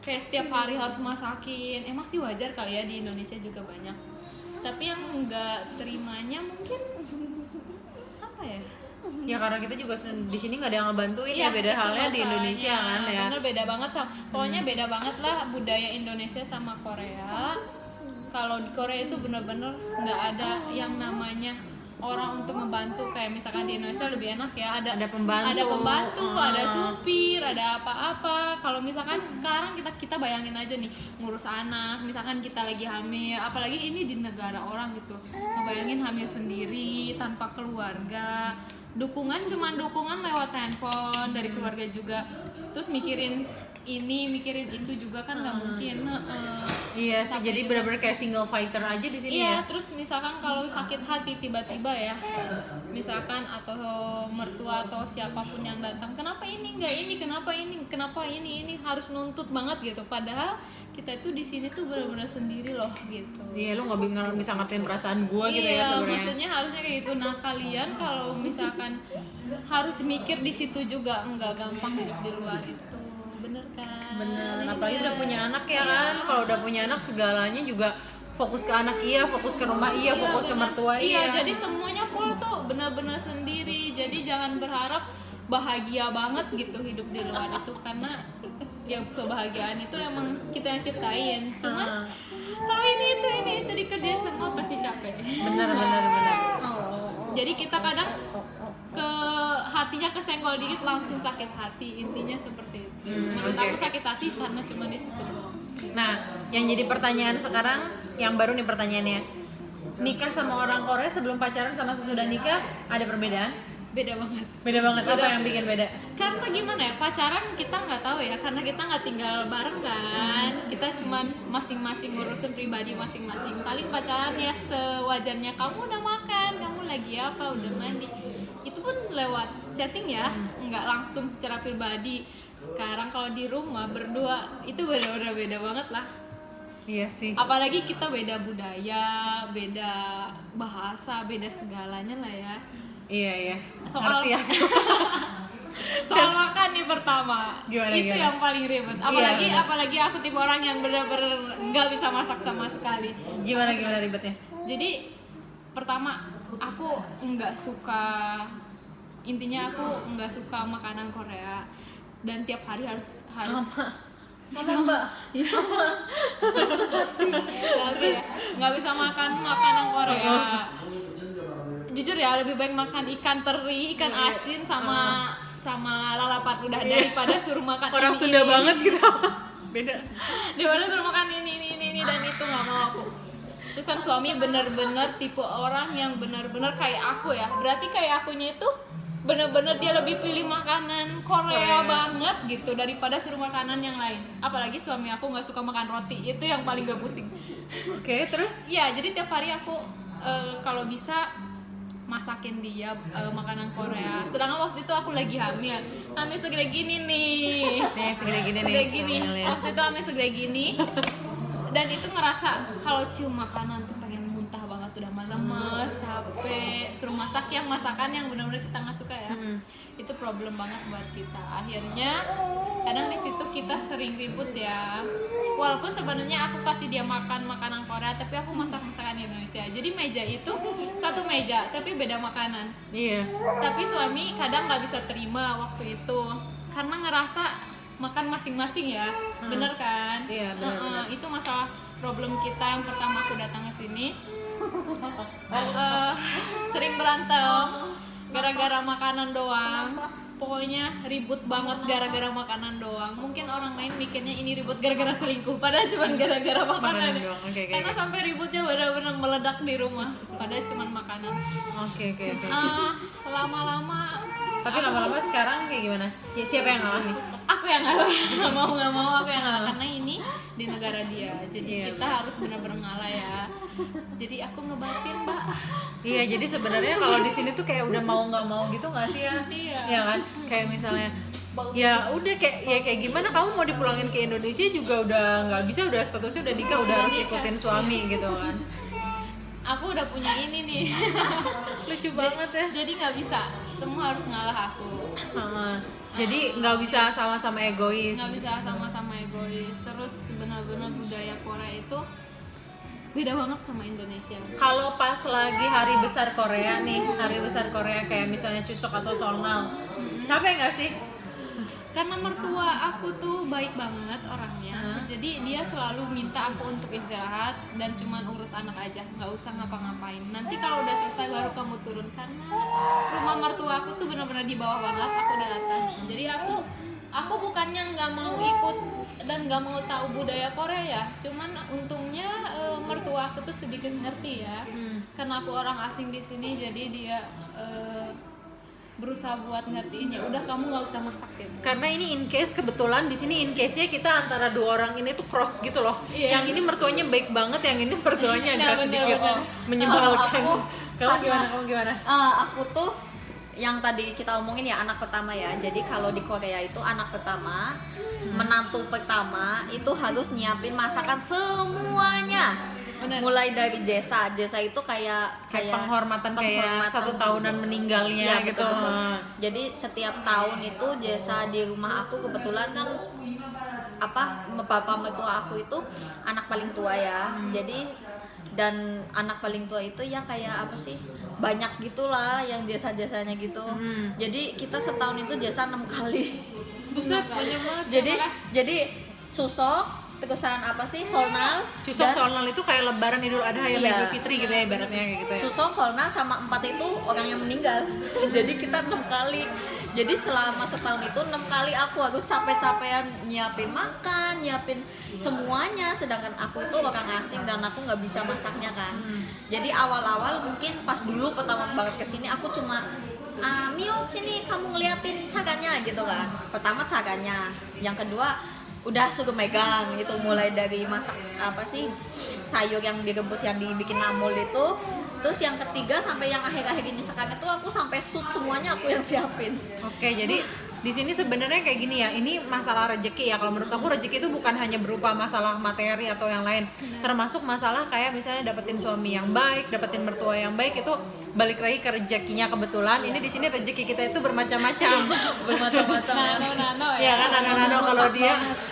Kayak setiap hari harus masakin. Emang sih wajar kali ya, di Indonesia juga banyak. Tapi yang nggak terimanya mungkin apa ya? Ya karena kita juga di sini nggak ada yang ngebantuin ya, beda itu halnya di masalahnya. Indonesia kan ya. Bener, beda banget sama, pokoknya beda banget lah budaya Indonesia sama Korea. Kalau di Korea itu bener-bener nggak ada yang namanya orang untuk membantu. Kayak misalkan di Indonesia lebih enak ya, ada pembantu. ada supir, ada apa-apa. Kalau misalkan sekarang kita bayangin aja nih ngurus anak, misalkan kita lagi hamil, apalagi ini di negara orang gitu, ngebayangin hamil sendiri tanpa keluarga, cuman dukungan lewat handphone dari keluarga juga, terus mikirin ini mikirin itu juga kan nggak mungkin. Iya sih, jadi benar-benar kayak single fighter aja di sini ya. Terus misalkan kalau sakit hati tiba-tiba ya, misalkan atau mertua atau siapapun yang datang, kenapa ini nggak ini, kenapa ini harus nuntut banget gitu, padahal kita itu di sini tuh benar-benar sendiri loh gitu. Iya, lu nggak bisa ngertiin perasaan gua gitu ya sebenarnya. Maksudnya harusnya kayak gitu. Nah kalian kalau misalkan harus mikir di situ juga, nggak gampang hidup di luar itu. Bener kan? Bener, apalagi udah punya anak ya kan. Kalau udah punya anak segalanya juga fokus ke anak iya, fokus ke rumah iya, fokus ke mertua iya. Jadi semuanya full tuh benar-benar sendiri. Jadi jangan berharap bahagia banget gitu hidup di luar itu, karena ya kebahagiaan itu emang kita yang ciptain. Cuman kalau ini itu dikerjain semua pasti capek. Bener. Jadi kita kadang ke hatinya kesenggol dikit langsung sakit hati, intinya seperti itu. Menurut aku sakit hati karena cuma di situ doang. Nah, yang jadi pertanyaan sekarang, yang baru nih pertanyaannya, nikah sama orang Korea sebelum pacaran sama sesudah nikah ada perbedaan? Beda banget. Apa yang bikin beda? Karena gimana ya, pacaran kita nggak tahu ya, karena kita nggak tinggal bareng kan, kita cuman masing-masing ngurusin pribadi masing-masing. Paling pacaran ya sewajarnya, kamu udah makan, kamu lagi apa, udah mandi, itu pun lewat chatting ya, nggak langsung secara pribadi. Sekarang kalau di rumah berdua itu benar-benar beda banget lah. Iya sih. Apalagi kita beda budaya, beda bahasa, beda segalanya lah ya. Iya. Soal Ngerti ya. soal makan nih pertama, Gimana? yang paling ribet. Apalagi aku tipe orang yang benar-benar nggak bisa masak sama sekali. Gimana ribetnya? Jadi pertama aku nggak suka, intinya aku nggak suka makanan Korea, dan tiap hari harus Mbak. nggak bisa makan makanan Korea. Jujur ya, lebih baik makan ikan teri, ikan asin sama lalapan udah daripada suruh makan Orang ini. Sunda banget gitu. Beda. Daripada suruh makan ini dan itu, nggak mau aku. Terus kan suami bener-bener tipe orang yang bener-bener kayak aku ya. Berarti kayak akunya itu bener-bener dia lebih pilih makanan Korea banget gitu daripada suruh makanan yang lain. Apalagi suami aku nggak suka makan roti, itu yang paling gak pusing. Oke, terus? Ya, jadi tiap hari aku kalau bisa masakin dia makanan Korea. Sedangkan waktu itu aku lagi hamil segede gini nih. Segede gini. Waktu itu hamil segede gini. Dan itu ngerasa kalau cium makanan tuh pengen muntah banget, udah lemes, capek, suruh masak yang masakan yang benar-benar kita nggak suka ya. Itu problem banget buat kita. Akhirnya kadang di situ kita sering ribut ya. Walaupun sebenarnya aku kasih dia makan makanan Korea, tapi aku masak masakan Indonesia. Jadi meja itu satu meja tapi beda makanan. Iya. Tapi suami kadang nggak bisa terima waktu itu karena ngerasa makan masing-masing ya. Bener kan? Iya, benar. Itu masalah problem kita yang pertama aku datang ke sini. Sering berantem gara-gara makanan doang. Pokoknya ribut banget gara-gara makanan doang. Mungkin orang lain mikirnya ini ribut gara-gara selingkuh, padahal cuma gara-gara makanan. Oke. Karena sampai ributnya benar-benar meledak di rumah, padahal cuma makanan. Oke. Lama-lama. Tapi lama-lama sekarang kayak gimana? Ya, siapa yang ngalah nih? Aku yang ngalah. nggak mau aku yang ngalah, karena ini di negara dia. Jadi Iya, kita harus benar-benar ngalah ya. Jadi aku ngebatin, Mbak. Iya, jadi sebenarnya kalau di sini tuh kayak udah mau nggak mau gitu nggak sih ya? Iya. Ya kan? Kayak misalnya ya udah kayak gimana kamu mau dipulangin ke Indonesia juga udah nggak bisa, udah statusnya udah nikah, udah harus ikutin suami gitu kan. Aku udah punya ini nih. Lucu banget ya. Jadi nggak bisa, semua harus ngalah aku. Jadi nggak bisa sama-sama egois. Nggak bisa sama-sama egois. Terus benar-benar budaya Korea itu beda banget sama Indonesia. Kalau pas lagi hari besar Korea nih, hari besar Korea kayak misalnya Chuseok atau Seongnam, capek nggak sih? Karena mertua aku tuh baik banget orangnya, jadi jadi dia selalu minta aku untuk istirahat dan cuman urus anak aja, nggak usah ngapa-ngapain. Nanti kalau udah selesai baru kamu turun, karena rumah mertua aku tuh benar-benar di bawah banget, aku di atas. Jadi aku bukannya nggak mau ikut dan nggak mau tahu budaya Korea, cuman untungnya mertua aku tuh sedikit ngerti ya, karena aku orang asing di sini, jadi dia berusaha buat ngertiin, ya udah kamu nggak usah masak ya. Karena ini in case kebetulan di sini in case-nya kita antara dua orang ini tuh cross gitu loh. Iya. Yang ini mertuanya baik banget, yang ini mertuanya Nah, agak bener, sedikit bener. menyebalkan. Kamu karena- gimana? Aku tuh yang tadi kita omongin ya, anak pertama ya. Jadi kalau di Korea itu anak pertama, menantu pertama itu harus nyiapin masakan semuanya. Bener. Mulai dari jesa itu kayak Penghormatan kayak 1 tahunan meninggalnya Iya, gitu. betul. Jadi setiap tahun itu jesa di rumah aku, kebetulan kan bapak mertua aku itu anak paling tua ya. Jadi dan anak paling tua itu ya kayak apa sih, banyak gitulah yang jasa-jasanya gitu. Jadi kita setahun itu jasa 6 kali. Buset, banyak banget. jadi susok, terusan apa sih, solnal, Cusok dan soal itu kayak lebaran Idul Adha ya, Iya. Idul Fitri gitu ya ibaratnya kayak gitu ya. susok, solnal sama 4 itu orang yang meninggal. Jadi kita 6 kali. Jadi selama setahun itu 6 kali aku harus capek-capekan nyiapin makan, nyiapin semuanya, sedangkan aku itu orang asing dan aku nggak bisa masaknya kan. Jadi awal-awal mungkin pas dulu pertama banget kesini aku cuma Mio sini kamu ngeliatin caranya gitu kan. Pertama caranya, yang kedua udah suruh megang gitu, mulai dari masak apa sih, sayur yang direbus yang dibikin namul itu. Terus yang ketiga sampai yang akhir-akhir ini sekarang itu aku sampai sup semuanya aku yang siapin. Oke, jadi di sini sebenarnya kayak gini ya, ini masalah rezeki ya. Kalau menurut aku rezeki itu bukan hanya berupa masalah materi atau yang lain, termasuk masalah kayak misalnya dapetin suami yang baik, dapetin mertua yang baik, itu balik lagi ke rezekinya. Kebetulan ini di sini rezeki kita itu bermacam-macam. Bermacam-macam ya. Nano Ya kan anak-anak, kalau Pas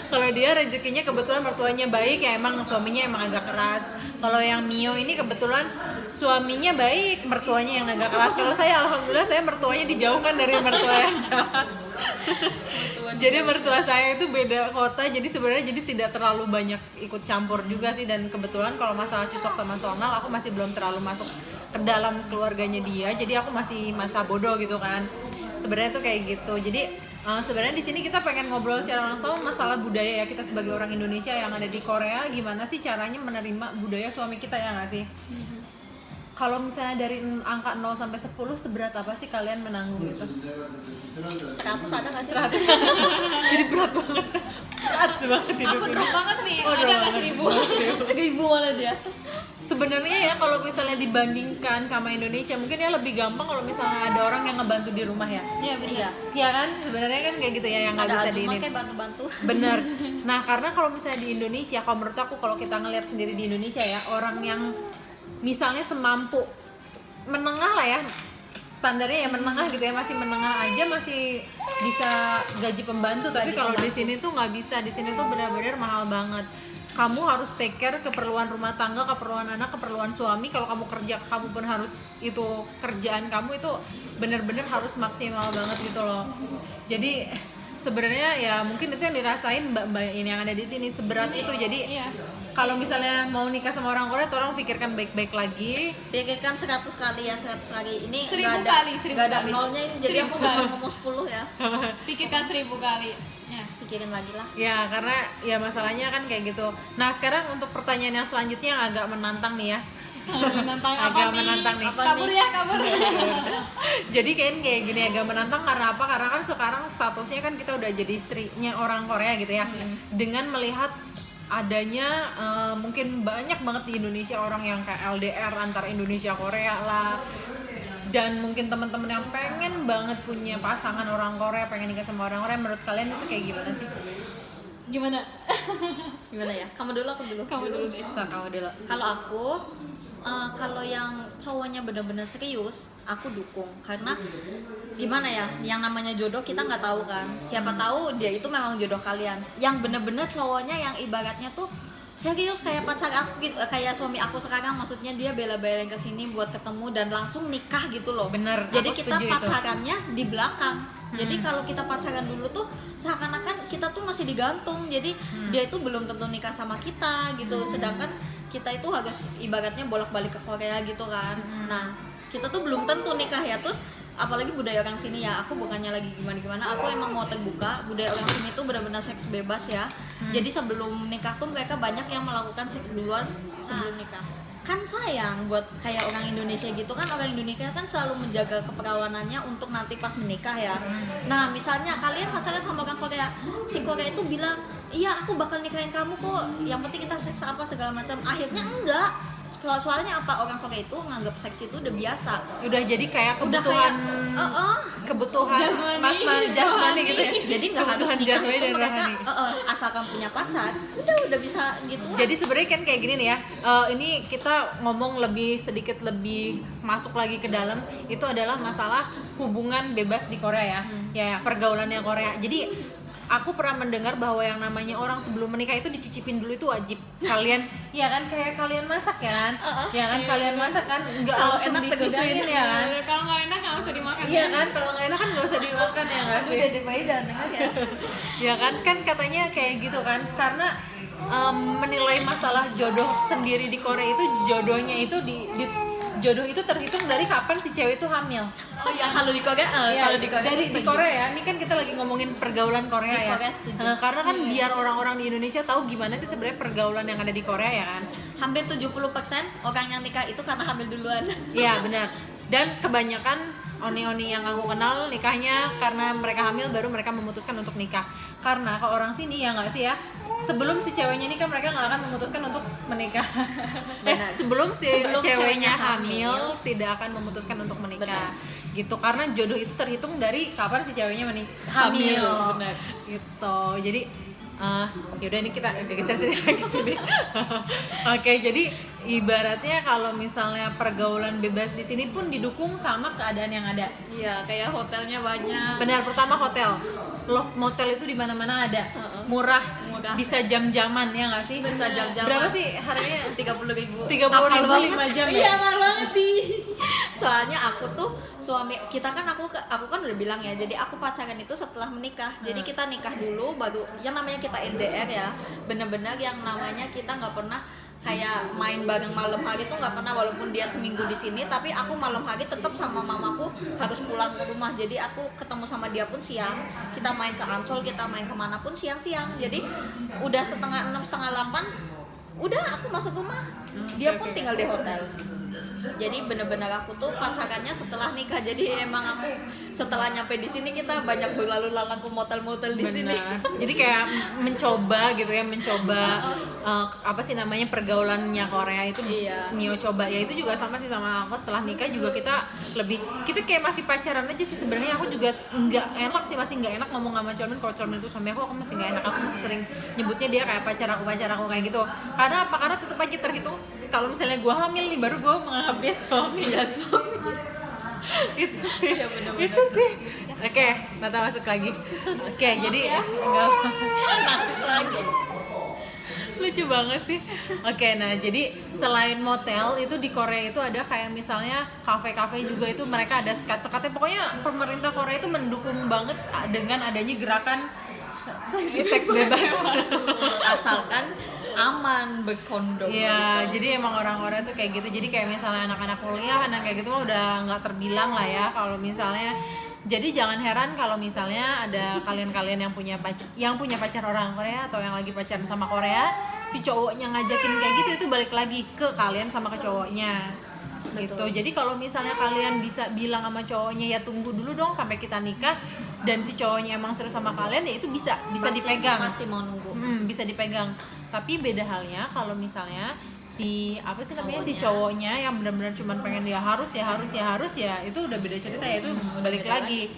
kalau dia rezekinya kebetulan mertuanya baik ya, emang suaminya emang agak keras. Kalau yang Mio ini kebetulan suaminya baik, mertuanya yang agak keras. Kalau saya alhamdulillah saya mertuanya dijauhkan dari mertua yang jahat. Jadi mertua saya itu beda kota, jadi sebenarnya jadi tidak terlalu banyak ikut campur juga sih. Dan kebetulan kalau masalah cusok sama sonal aku masih belum terlalu masuk ke dalam keluarganya dia, jadi aku masih masa bodoh gitu kan. Sebenarnya tuh kayak gitu. Jadi sebenarnya di sini kita pengen ngobrol secara langsung masalah budaya ya, kita sebagai orang Indonesia yang ada di Korea, gimana sih caranya menerima budaya suami kita, ya nggak sih? Kalau misalnya dari angka 0 sampai 10 seberat apa sih kalian menanggung gitu? 100 ada nggak sih? Jadi berat banget. Berat banget hidup Aku ini. drop banget nih, Oh, ada drop nggak banget. 1000 malah dia. Sebenarnya ya kalau misalnya dibandingkan sama Indonesia mungkin ya lebih gampang kalau misalnya ada orang yang ngebantu di rumah ya. Iya benar. Iya kan? Sebenarnya kan kayak gitu ya, yang nggak Ada bisa Ajuma diinin. kayak bantu-bantu. Bener. Nah karena kalau misalnya di Indonesia, kalau menurut aku kalau kita ngelihat sendiri di Indonesia ya, orang yang misalnya semampu menengah lah ya, standarnya ya menengah gitu ya, masih menengah aja masih bisa gaji pembantu. Tapi kalau di sini tuh nggak bisa, di sini tuh benar-benar mahal banget. Kamu harus take care keperluan rumah tangga, keperluan anak, keperluan suami. Kalau kamu kerja, kamu pun harus, itu kerjaan kamu itu benar-benar harus maksimal banget gitu loh. Jadi sebenarnya ya mungkin itu yang dirasain mbak-mbak ini yang ada di sini, seberat itu. Jadi Iya. kalau misalnya mau nikah sama orang Korea, tolong pikirkan baik-baik lagi. Pikirkan 100 kali ya, 100 kali. Ini 1000 nggak ada, kali, 1000 nggak ada kali. nolnya ini, jadi 1000 aku kali. nggak ngomong 10 ya. Pikirkan 1000 kali. Ya. Pikirin lagi lah. Ya karena ya masalahnya kan kayak gitu. Nah sekarang untuk pertanyaan yang selanjutnya yang agak menantang nih ya. Menantang apa Agak nih? menantang nih. Kabur ya, kabur. Jadi kayak gini, agak menantang karena apa? Karena kan sekarang statusnya kan kita udah jadi istrinya orang Korea gitu ya. Dengan melihat adanya mungkin banyak banget di Indonesia orang yang kayak LDR antara Indonesia Korea lah, dan mungkin teman-teman yang pengen banget punya pasangan orang Korea, pengen nikah sama orang Korea. Menurut kalian itu kayak gimana sih? Gimana? Gimana ya? Kamu dulu, aku dulu. Kamu dulu deh. Kamu dulu. Kalau aku, kalau yang cowoknya benar-benar serius, aku dukung. Karena gimana ya, yang namanya jodoh kita nggak tahu kan. Siapa tahu dia itu memang jodoh kalian. Yang benar-benar cowoknya yang ibaratnya tuh serius kayak pacar aku gitu, kayak suami aku sekarang. Maksudnya dia bela-belain kesini buat ketemu dan langsung nikah gitu loh. Bener, Jadi aku kita setuju itu. pacarannya di belakang. Jadi kalau kita pacaran dulu tuh seakan-akan kita tuh masih digantung. Jadi dia itu belum tentu nikah sama kita gitu. Sedangkan kita itu harus ibaratnya bolak-balik ke Korea gitu kan. Nah, kita tuh belum tentu nikah ya. Terus apalagi budaya orang sini ya, aku bukannya lagi gimana-gimana, aku emang mau terbuka. Budaya orang sini tuh benar-benar seks bebas ya. Jadi sebelum nikah tuh mereka banyak yang melakukan seks duluan sebelum nikah. Kan sayang buat kayak orang Indonesia gitu kan, orang Indonesia kan selalu menjaga keperawanannya untuk nanti pas menikah ya. Nah misalnya kalian pacaran sama orang Korea, si Korea itu bilang iya aku bakal nikahin kamu kok, yang penting kita seks apa segala macam. Akhirnya enggak, soalnya apa, orang Korea itu nganggap seks itu udah biasa, Udah jadi kayak udah kebutuhan kayak kebutuhan Jasmani. jasmani gitu ya. jadi nggak harus Kebutuhan nikah jasmani itu dan mereka rohani. asalkan punya pacar udah bisa gitu. Jadi sebenarnya kan kayak gini nih ya, ini kita ngomong lebih sedikit lebih masuk lagi ke dalam, itu adalah masalah hubungan bebas di Korea ya, ya pergaulannya Korea. Jadi aku pernah mendengar bahwa yang namanya orang sebelum menikah itu dicicipin dulu itu wajib. Kalian, ya kan kayak kalian masak ya kan, ya kan kalian masak kan, nggak Kalau langsung enak terusin. dihidangin ya kan. Kalau nggak enak nggak usah dimakan. Iya kan, kalau nggak enak kan nggak usah dimakan ya nggak sih? Udah deh, jangan dengar ya. Ya kan katanya kayak gitu kan, karena menilai masalah jodoh sendiri di Korea itu jodohnya itu jodoh itu terhitung dari kapan si cewek itu hamil. Oh ya, kalau di Korea, kalau di Korea dari itu di setuju. Korea ya, ini kan kita lagi ngomongin pergaulan Korea Di ya. Korea setuju. Karena kan biar orang-orang di Indonesia tahu gimana sih sebenarnya pergaulan yang ada di Korea ya kan. Hampir 70% orang yang nikah itu karena hamil duluan. Iya benar. Dan kebanyakan oni-oni yang aku kenal nikahnya karena mereka hamil baru mereka memutuskan untuk nikah. Karena ke orang sini ya nggak sih ya, sebelum si ceweknya nikah mereka nggak akan memutuskan untuk menikah. Sebelum Sebelum ceweknya ceweknya hamil tidak akan memutuskan untuk menikah. Gitu, karena jodoh itu terhitung dari kapan si ceweknya hamil. Benar. Gitu. Jadi yaudah ini kita geser sini lagi sini. Oke, jadi ibaratnya kalau misalnya pergaulan bebas di sini pun didukung sama keadaan yang ada. Iya, kayak hotelnya banyak. Benar, pertama hotel. Love motel itu di mana-mana ada. Murah, bisa jam-jaman ya nggak sih? Bisa jam-jaman. Berapa sih harganya? 30.000. 30.000 5 jam Iya, ya? mahal banget di. Soalnya aku tuh suami kita kan aku kan udah bilang ya, jadi aku pacaran itu setelah menikah. Jadi kita nikah dulu baru yang namanya kita LDR ya. Bener-bener yang namanya kita nggak pernah kayak main bareng malam hari tuh nggak pernah, walaupun dia seminggu di sini tapi aku malam hari tetap sama mamaku harus pulang ke rumah. Jadi aku ketemu sama dia pun siang, kita main ke Ancol, kita main kemana pun siang-siang. Jadi udah 7:30 7:30 udah aku masuk rumah, dia pun tinggal di hotel. Jadi bener-bener aku tuh pacarannya setelah nikah. Jadi emang aku setelah nyampe di sini kita banyak berlalu lalang ke motel-motel di sini. Jadi kayak mencoba gitu ya, mencoba apa sih namanya pergaulannya Korea itu. Iya. Mio coba ya, itu juga sama sih sama aku. Setelah nikah juga kita kayak masih pacaran aja sih sebenarnya. Aku juga nggak enak sih, masih nggak enak ngomong sama Colmin. Kalau Colmin itu suami aku masih nggak enak. Aku masih sering nyebutnya dia kayak pacar aku kayak gitu. Karena apa? Karena tetap aja terhitung kalau misalnya gue hamil nih baru gue menganggap dia suami. Ya suami. Itu sih. Ya, bener-bener. Itu sih. Oke, Nata masuk lagi. Oke, jadi enggak Nangis lagi. lucu banget sih. Oke, nah jadi selain motel itu di Korea itu ada kayak misalnya kafe-kafe juga, itu mereka ada sekat-sekatnya. Pokoknya pemerintah Korea itu mendukung banget dengan adanya gerakan seks bebas. Asalkan aman, berkondom. Iya, gitu. jadi emang orang-orang tuh kayak gitu. Jadi kayak misalnya anak-anak kuliah, anak kayak gitu mah udah nggak terbilang lah ya. Kalau misalnya, jadi jangan heran kalau misalnya ada kalian-kalian yang punya pacar orang Korea atau yang lagi pacaran sama Korea, si cowoknya ngajakin kayak gitu, itu balik lagi ke kalian sama ke cowoknya. Gitu. Jadi kalau misalnya kalian bisa bilang sama cowoknya ya tunggu dulu dong sampai kita nikah, dan si cowoknya emang serius sama kalian, ya itu bisa dipegang. Pasti mau nunggu. Bisa dipegang. Tapi beda halnya kalau misalnya si cowoknya yang benar-benar cuman pengen dia harus ya itu udah beda cerita ya, itu balik lagi.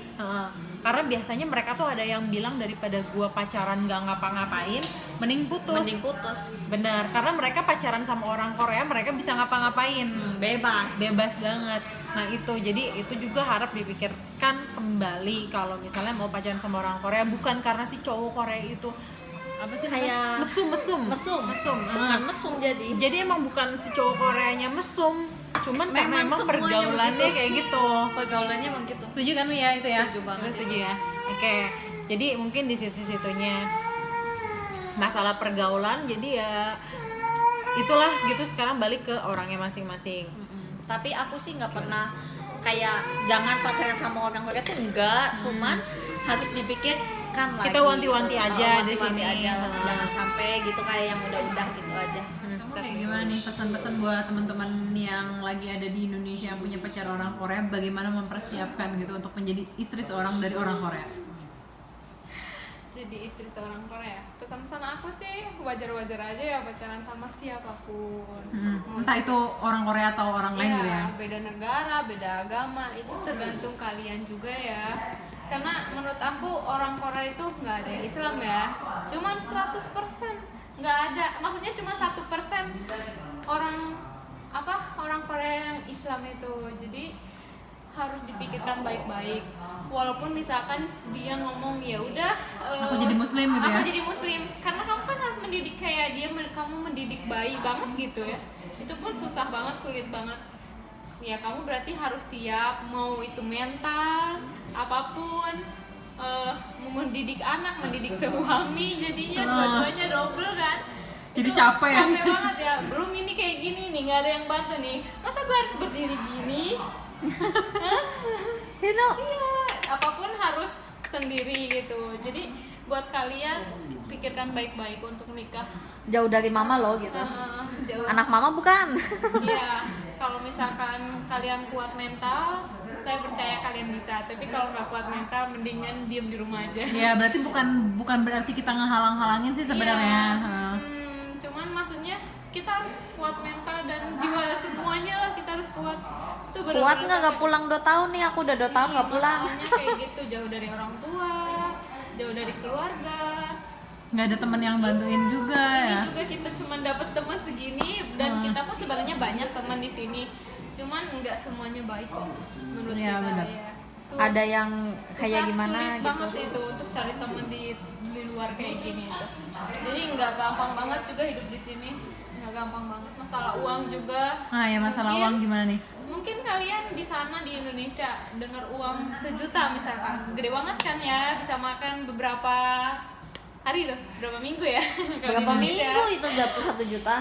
Karena biasanya mereka tuh ada yang bilang daripada gua pacaran gak ngapa-ngapain mending putus. Benar, karena mereka pacaran sama orang Korea mereka bisa ngapa-ngapain, bebas banget. Nah itu, jadi itu juga harap dipikirkan kembali kalau misalnya mau pacaran sama orang Korea, bukan karena si cowok Korea itu apa sih? Kayak mesum. mesum. Bukan mesum jadi. Jadi emang bukan si cowok Koreanya mesum, cuman karena Memang emang semuanya pergaulannya begitu. kayak gitu. Pergaulannya emang gitu. Setuju kan ya itu ya? Setuju banget. Itu setuju ya. Oke. Jadi mungkin di sisi situnya masalah pergaulan, jadi ya itulah gitu, sekarang balik ke orangnya masing-masing. Tapi aku sih nggak pernah kayak jangan pacaran sama orang Korea tuh enggak, cuman harus dipikirkan lagi. Kita wanti-wanti aja di Wanti-wanti sini. aja. Jangan sampai gitu kayak yang udah-udah gitu aja. Kamu kayak gimana nih pesan-pesan buat teman-teman yang lagi ada di Indonesia yang punya pacar orang Korea, bagaimana mempersiapkan gitu untuk menjadi istri seorang dari orang Korea? Jadi istri seorang Korea, pesan-pesan aku sih wajar-wajar aja ya pacaran sama siapapun. Entah itu orang Korea atau orang lain gitu ya. Beda negara, beda agama, itu tergantung kalian juga ya. Karena menurut aku orang Korea itu nggak ada yang Islam ya, cuman 100% nggak ada, maksudnya cuma 1% orang Korea yang Islam itu. Jadi harus dipikirkan baik-baik. Walaupun misalkan dia ngomong ya udah Aku jadi muslim gitu ya. aku jadi muslim, karena kamu kan harus mendidik kayak dia, kamu mendidik bayi banget gitu ya. Itu pun susah banget, sulit banget. Ya kamu berarti harus siap, mau itu mental apapun, mau mendidik anak, mendidik suami, jadinya dua-duanya double kan. Jadi Itu capek ya. capek banget ya. Belum ini kayak gini nih, nggak ada yang bantu nih, masa gue harus berdiri gini? Iya, apapun harus sendiri gitu. Jadi buat kalian pikirkan baik-baik untuk nikah. Jauh dari mama loh gitu. Jauh. Anak mama bukan. Iya, kalau misalkan kalian kuat mental, saya percaya kalian bisa. Tapi kalau nggak kuat mental, mendingan diem di rumah aja. Ya berarti bukan berarti kita ngehalang-halangin sih sebenarnya. Iya. Cuman maksudnya kita harus kuat mental dan jiwa semuanya lah, kita harus kuat. Itu benar-benar Kuat nggak capek. pulang 2 tahun nih, aku udah 2 tahun nggak pulang. Masalahnya kayak gitu, jauh dari orang tua, jauh dari keluarga. Nggak ada teman yang bantuin juga Ini ya. juga kita cuma dapat teman segini, dan kita pun sebenarnya banyak teman di sini. Cuman nggak semuanya baik kok menurut Iya, kita benar. ya. Tuh, Ada yang kayak susah, gimana sulit gitu. banget itu untuk cari teman di luar kayak gini itu. Jadi nggak gampang banget juga hidup di sini, nggak gampang banget. Masalah uang juga. Nah ya masalah Mungkin- uang gimana nih? Mungkin kalian di sana di Indonesia dengar uang 1 juta misalkan, gede banget kan ya, bisa makan beberapa hari tuh, berapa minggu ya? Kalau di Berapa Indonesia. minggu itu jatuh 1 juta?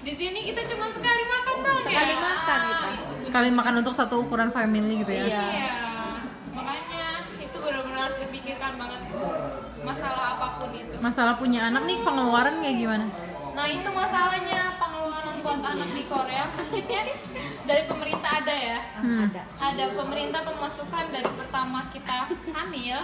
Di sini kita cuma sekali makan dong ya. Sekali makan gitu. Sekali makan untuk satu ukuran family gitu ya. Iya. Iya, makanya itu benar-benar harus dipikirkan banget masalah apapun itu. Masalah punya anak nih, pengeluaran kayak gimana? Nah itu masalahnya, pengeluaran buat anak di Korea mungkin ya dari pemerintah ada ya. Ada pemerintah pemasukan dari pertama kita hamil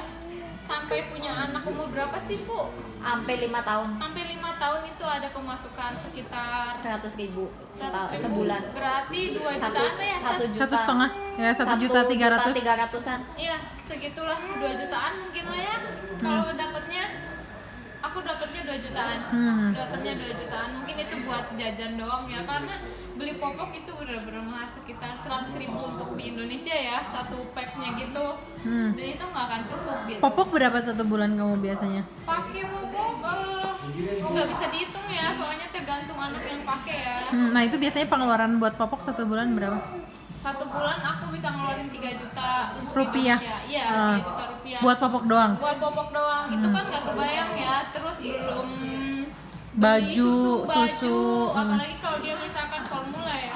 sampai punya anak umur berapa sih Bu? Sampai 5 tahun. Sampai 5 tahun itu ada pemasukan sekitar 100.000 100.000. sebulan. Berarti 2 jutaan lah ya. 1 juta. 1,5 ya, 1.300.000. 300-an. Iya, segitulah 2 jutaan mungkin lah ya. Kalau dapatnya, aku dapatnya 2 jutaan. Dapatnya 2 jutaan. Mungkin itu buat jajan doang ya, karena beli popok itu benar-benar mahal, sekitar 100.000 untuk di Indonesia ya, satu packnya gitu. Dan itu nggak akan cukup gitu. Popok berapa satu bulan kamu biasanya? Pakai popok nggak bisa dihitung ya, soalnya tergantung anak yang pakai ya. Nah itu biasanya pengeluaran buat popok satu bulan berapa? Satu bulan aku bisa ngeluarin 3 juta untuk Rupiah? Indonesia. Iya, 3 juta rupiah. Buat popok doang? Buat popok doang, itu kan nggak kebayang ya. Terus belum Baju, beli susu, apalagi kalau dia misalkan formula ya.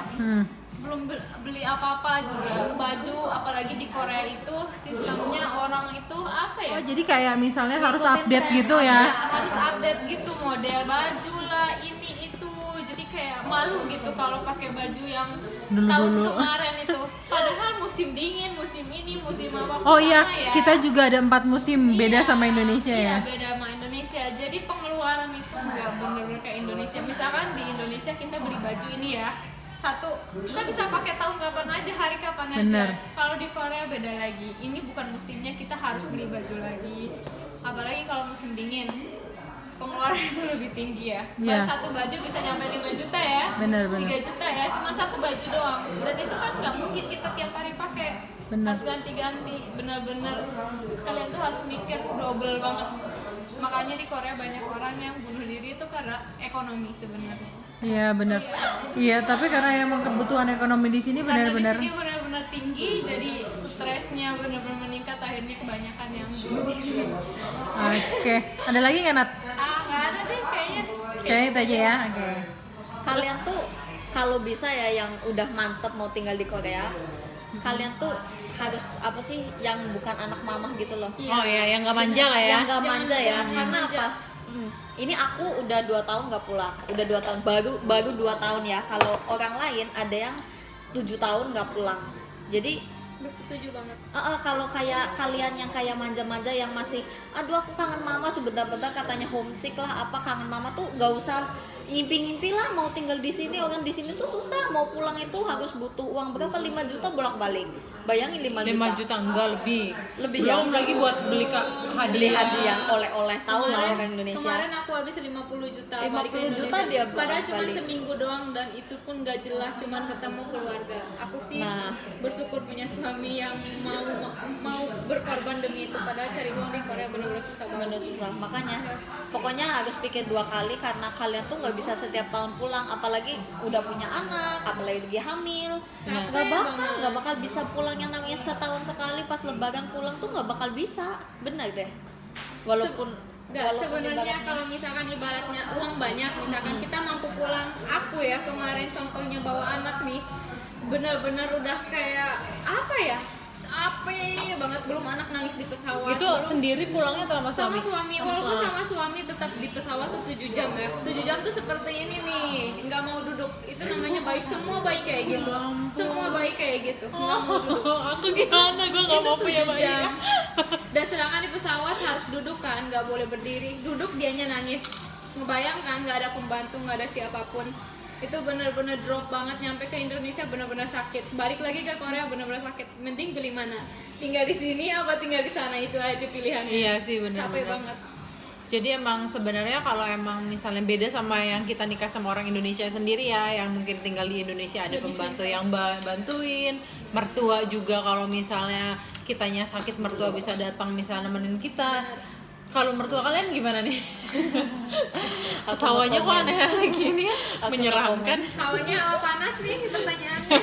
Belum beli apa-apa juga, baju, apalagi di Korea itu sistemnya orang itu apa ya? Oh jadi kayak misalnya harus Ngikutin update tren. gitu ya? Harus update gitu, model baju lah, ini itu. Jadi kayak malu gitu kalau pakai baju yang tahun Dulu-dulu. kemarin itu. Padahal musim dingin, musim ini, musim apa? Oh iya, sama ya. kita juga ada 4 musim, beda Iya, sama Indonesia iya, ya? beda sama Indonesia. Jadi pengeluaran itu nggak bener-bener kayak Indonesia. Misalkan di Indonesia kita beli baju ini ya, satu kita bisa pakai tahun kapan aja, hari kapan Bener. aja. Kalau di Korea beda lagi. Ini bukan musimnya, kita harus beli baju lagi. Apalagi kalau musim dingin, pengeluaran itu lebih tinggi ya. Iya. Kalau satu baju bisa nyampe 5 juta ya. Bener, bener. 3 juta ya, cuma satu baju doang. Dan itu kan nggak mungkin kita tiap hari pakai. Bener. Harus ganti-ganti, bener-bener kalian tuh harus mikir double banget. Makanya di Korea banyak orang yang bunuh diri itu karena ekonomi sebenarnya. Iya benar. Iya, tapi karena emang kebutuhan ekonomi di sini Karena benar-benar. di sini benar-benar tinggi, jadi stresnya benar-benar meningkat, akhirnya kebanyakan yang bunuh diri. Oke, ada lagi nggak Nat? Nggak ada deh kayaknya. Kayaknya itu aja ya. Oke. Kalian tuh kalau bisa ya yang udah mantep mau tinggal di Korea, kalian tuh harus apa sih yang bukan anak mamah gitu loh. Iya. Oh ya, yang nggak manja lah ya. Yang gak manja ya, jangan karena manja. apa? Ini aku udah 2 tahun nggak pulang, udah 2 tahun, baru 2 tahun ya. Kalau orang lain ada yang 7 tahun nggak pulang. Jadi Gue setuju banget. kalau kayak kalian yang kayak manja-manja yang masih, aduh aku kangen mama, sebentar-bentar katanya homesick lah, apa kangen mama tuh nggak usah ngimpi-ngimpi lah mau tinggal di sini. Orang di sini tuh susah, mau pulang itu harus butuh uang berapa, 5 juta bolak-balik. Bayangin 5 juta. 5 juta enggak lebih. Lebih Belum ya? lagi buat beli Beli hadiah, oleh-oleh, tahu lah orang Indonesia. Kemarin aku habis 50 juta 50 balik ke Indonesia. juta dia Padahal cuma balik. seminggu doang dan itu pun gak jelas, cuman ketemu keluarga. Aku sih Nah. bersyukur punya suami yang mau berkorban demi itu. Padahal cari uang di Korea benar-benar susah banget. Bener susah, makanya pokoknya harus pikir 2 kali karena kalian tuh nggak bisa setiap tahun pulang, apalagi udah punya anak, apalagi lagi hamil, nggak bakal bisa pulang. Yang namanya setahun sekali pas lebaran pulang tuh nggak bakal bisa, bener deh. Walaupun Sebenarnya ibaratnya- kalau misalkan ibaratnya uang banyak, misalkan kita mampu pulang, aku ya kemarin contohnya bawa anak nih, benar-benar udah kayak apa ya, capek banget, belum anak nangis di pesawat. Itu belum- sendiri pulangnya atau sama sama suami? suami, walaupun sama suami tetap di pesawat tuh 7 jam ya. 7 jam tuh seperti ini nih, nggak mau duduk. Itu namanya bayi, semua bayi kayak gitu. Semua bayi kayak gitu, nggak mau duduk. Aku gimana? Gue nggak Itu mau punya 7 bayi. jam. Dan sedangkan di pesawat harus duduk kan, nggak boleh berdiri. Duduk dianya nangis. Ngebayangkan nggak ada pembantu, nggak ada siapapun. Itu bener-bener drop banget, nyampe ke Indonesia bener-bener sakit. Balik lagi ke Korea bener-bener sakit. Mending pilih mana? Tinggal di sini apa tinggal di sana, itu aja pilihannya. Iya sih benar. Capek banget. Jadi emang sebenarnya kalau emang misalnya beda sama yang kita nikah sama orang Indonesia sendiri ya, yang mungkin tinggal di Indonesia ada Lebih pembantu simpel. yang bantuin, mertua juga kalau misalnya kitanya sakit mertua bisa datang misalnya nemenin kita. Kalau mertua kalian gimana nih? Tawanya kok aneh gini ya? Menyeramkan. Hawanya hawa panas nih pertanyaannya.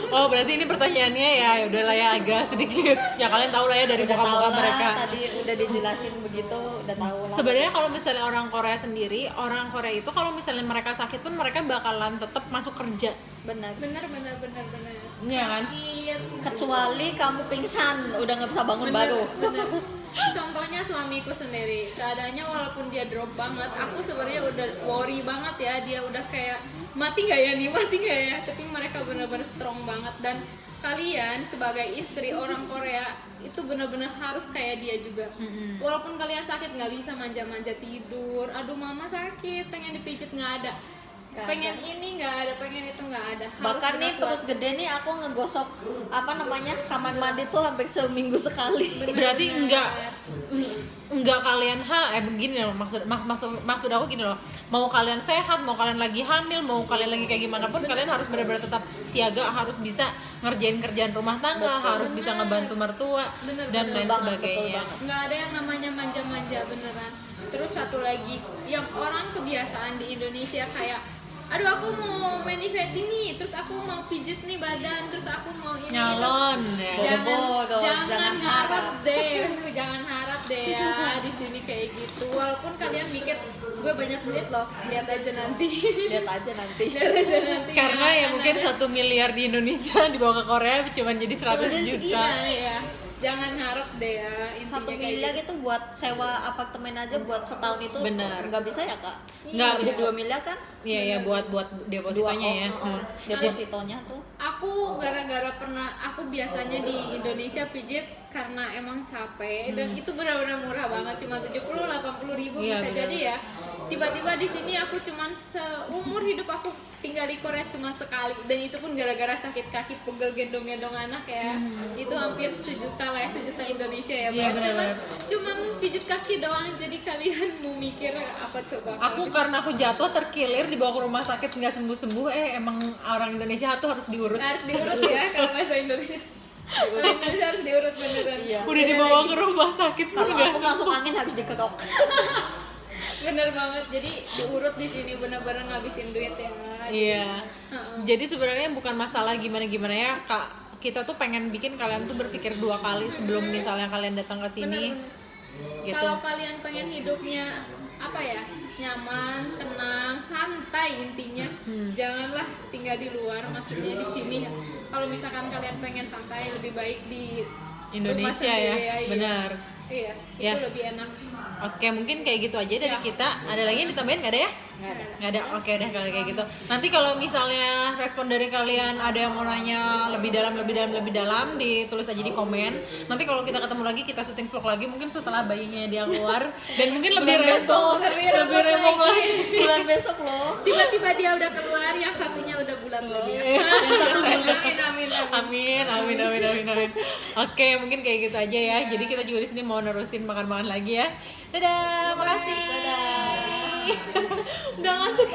Oh berarti ini pertanyaannya ya udahlah ya agak sedikit. Ya kalian tahu lah ya dari udah tahu muka-muka lah, mereka. tadi udah dijelasin begitu, udah tahu lah. Sebenarnya kalau misalnya orang Korea sendiri, orang Korea itu kalau misalnya mereka sakit pun mereka bakalan tetap masuk kerja. benar. Bener. Iya kan? Sakit. Kecuali kamu pingsan, udah nggak bisa bangun Bener, baru. bener. Contohnya suamiku sendiri, keadaannya walaupun dia drop banget, aku sebenarnya udah worry banget ya, dia udah kayak mati nggak ya, tapi mereka benar-benar strong banget. Dan kalian sebagai istri orang Korea itu benar-benar harus kayak dia juga. Walaupun kalian sakit nggak bisa manja-manja tidur, aduh mama sakit, pengen dipijit nggak ada. Nggak Pengen ada. ini nggak ada, pengen itu nggak ada. Harus Bahkan nih benar-benar perut gede nih aku ngegosok apa namanya kamar mandi tuh hampir seminggu sekali. Berarti enggak kalian begini loh maksud aku gini loh, mau kalian sehat, mau kalian lagi hamil, mau kalian lagi kayak gimana pun kalian harus benar-benar tetap siaga, harus bisa ngerjain kerjaan rumah tangga, harus bisa ngebantu mertua Bener, dan betul lain banget, sebagainya. betul banget. nggak ada yang namanya manja-manja beneran. Terus satu lagi yang orang kebiasaan di Indonesia kayak aduh aku mau manifesting nih, terus aku mau pijit nih badan, terus aku mau ini Nyalon ya. Bodoh, jangan jangan harap harap. deh jangan harap deh ya di sini kayak gitu. Walaupun kalian mikir gue banyak duit loh, lihat aja nanti. Lihat aja nanti. Lihat aja nanti. Karena Nggak ya akan mungkin ada. 1 miliar di Indonesia dibawa ke Korea cuma jadi 100 Cuma jadi juta. segini ya. Jangan harap deh ya, intinya 1 kayak miliar gitu. itu buat sewa apartemen aja buat setahun itu Benar. nggak bisa ya kak? Nggak Habis 2 miliar kan? Iya ya buat depositonya ya. Depositonya tuh. Aku gara-gara aku biasanya di Indonesia pijit karena emang capek dan itu benar-benar murah banget, cuma 70-80 ribu Iya, bisa benar. jadi ya. Tiba-tiba di sini aku cuman seumur hidup aku tinggal di Korea cuma sekali, dan itu pun gara-gara sakit kaki, pegel gendong-gendong anak ya. Itu hampir 1 juta lah ya, 1 juta Indonesia ya. Iya, Bang. benar-benar. Cuman pijit kaki doang, jadi kalian mau mikir apa coba? Aku karena aku jatuh terkilir dibawa ke rumah sakit nggak sembuh-sembuh, emang orang Indonesia tuh harus diurut. harus diurut ya kalau bahasa Indonesia. Harus diurut beneran. Iya. Udah dibawa ke rumah sakit pun Kalau nggak aku masuk angin harus dikerok. Bener banget. Jadi diurut di sini bener-bener ngabisin duit ya. Iya. Jadi sebenarnya bukan masalah gimana-gimana ya, Kak. Kita tuh pengen bikin kalian tuh berpikir 2 kali sebelum misalnya kalian datang ke sini. Gitu. Kalau kalian pengen hidupnya apa ya, nyaman, tenang, santai intinya, janganlah tinggal di luar, maksudnya di sini ya. Kalau misalkan kalian pengen santai, lebih baik di rumah Indonesia ya, sendiri, iya. benar. Iya, Ya. itu lebih enak. Oke, mungkin kayak gitu aja dari kita. Ada lagi yang ditambahin nggak ada ya? Nggak ada. Oke, udah kalau kayak gitu. Nanti kalau misalnya respon dari kalian ada yang mau nanya lebih dalam, ditulis aja di komen. Nanti kalau kita ketemu lagi, kita syuting vlog lagi mungkin setelah bayinya dia keluar dan mungkin lebih repot, lebih repot lagi. Bulan besok loh. Tiba-tiba dia udah keluar, yang satunya udah bulan lagi. Yang satu bulan. Amin. Oke, mungkin kayak gitu aja ya. Jadi kita juga di sini mau nerusin makan-makan lagi ya. Dadah, makasih. Udah ngantuk.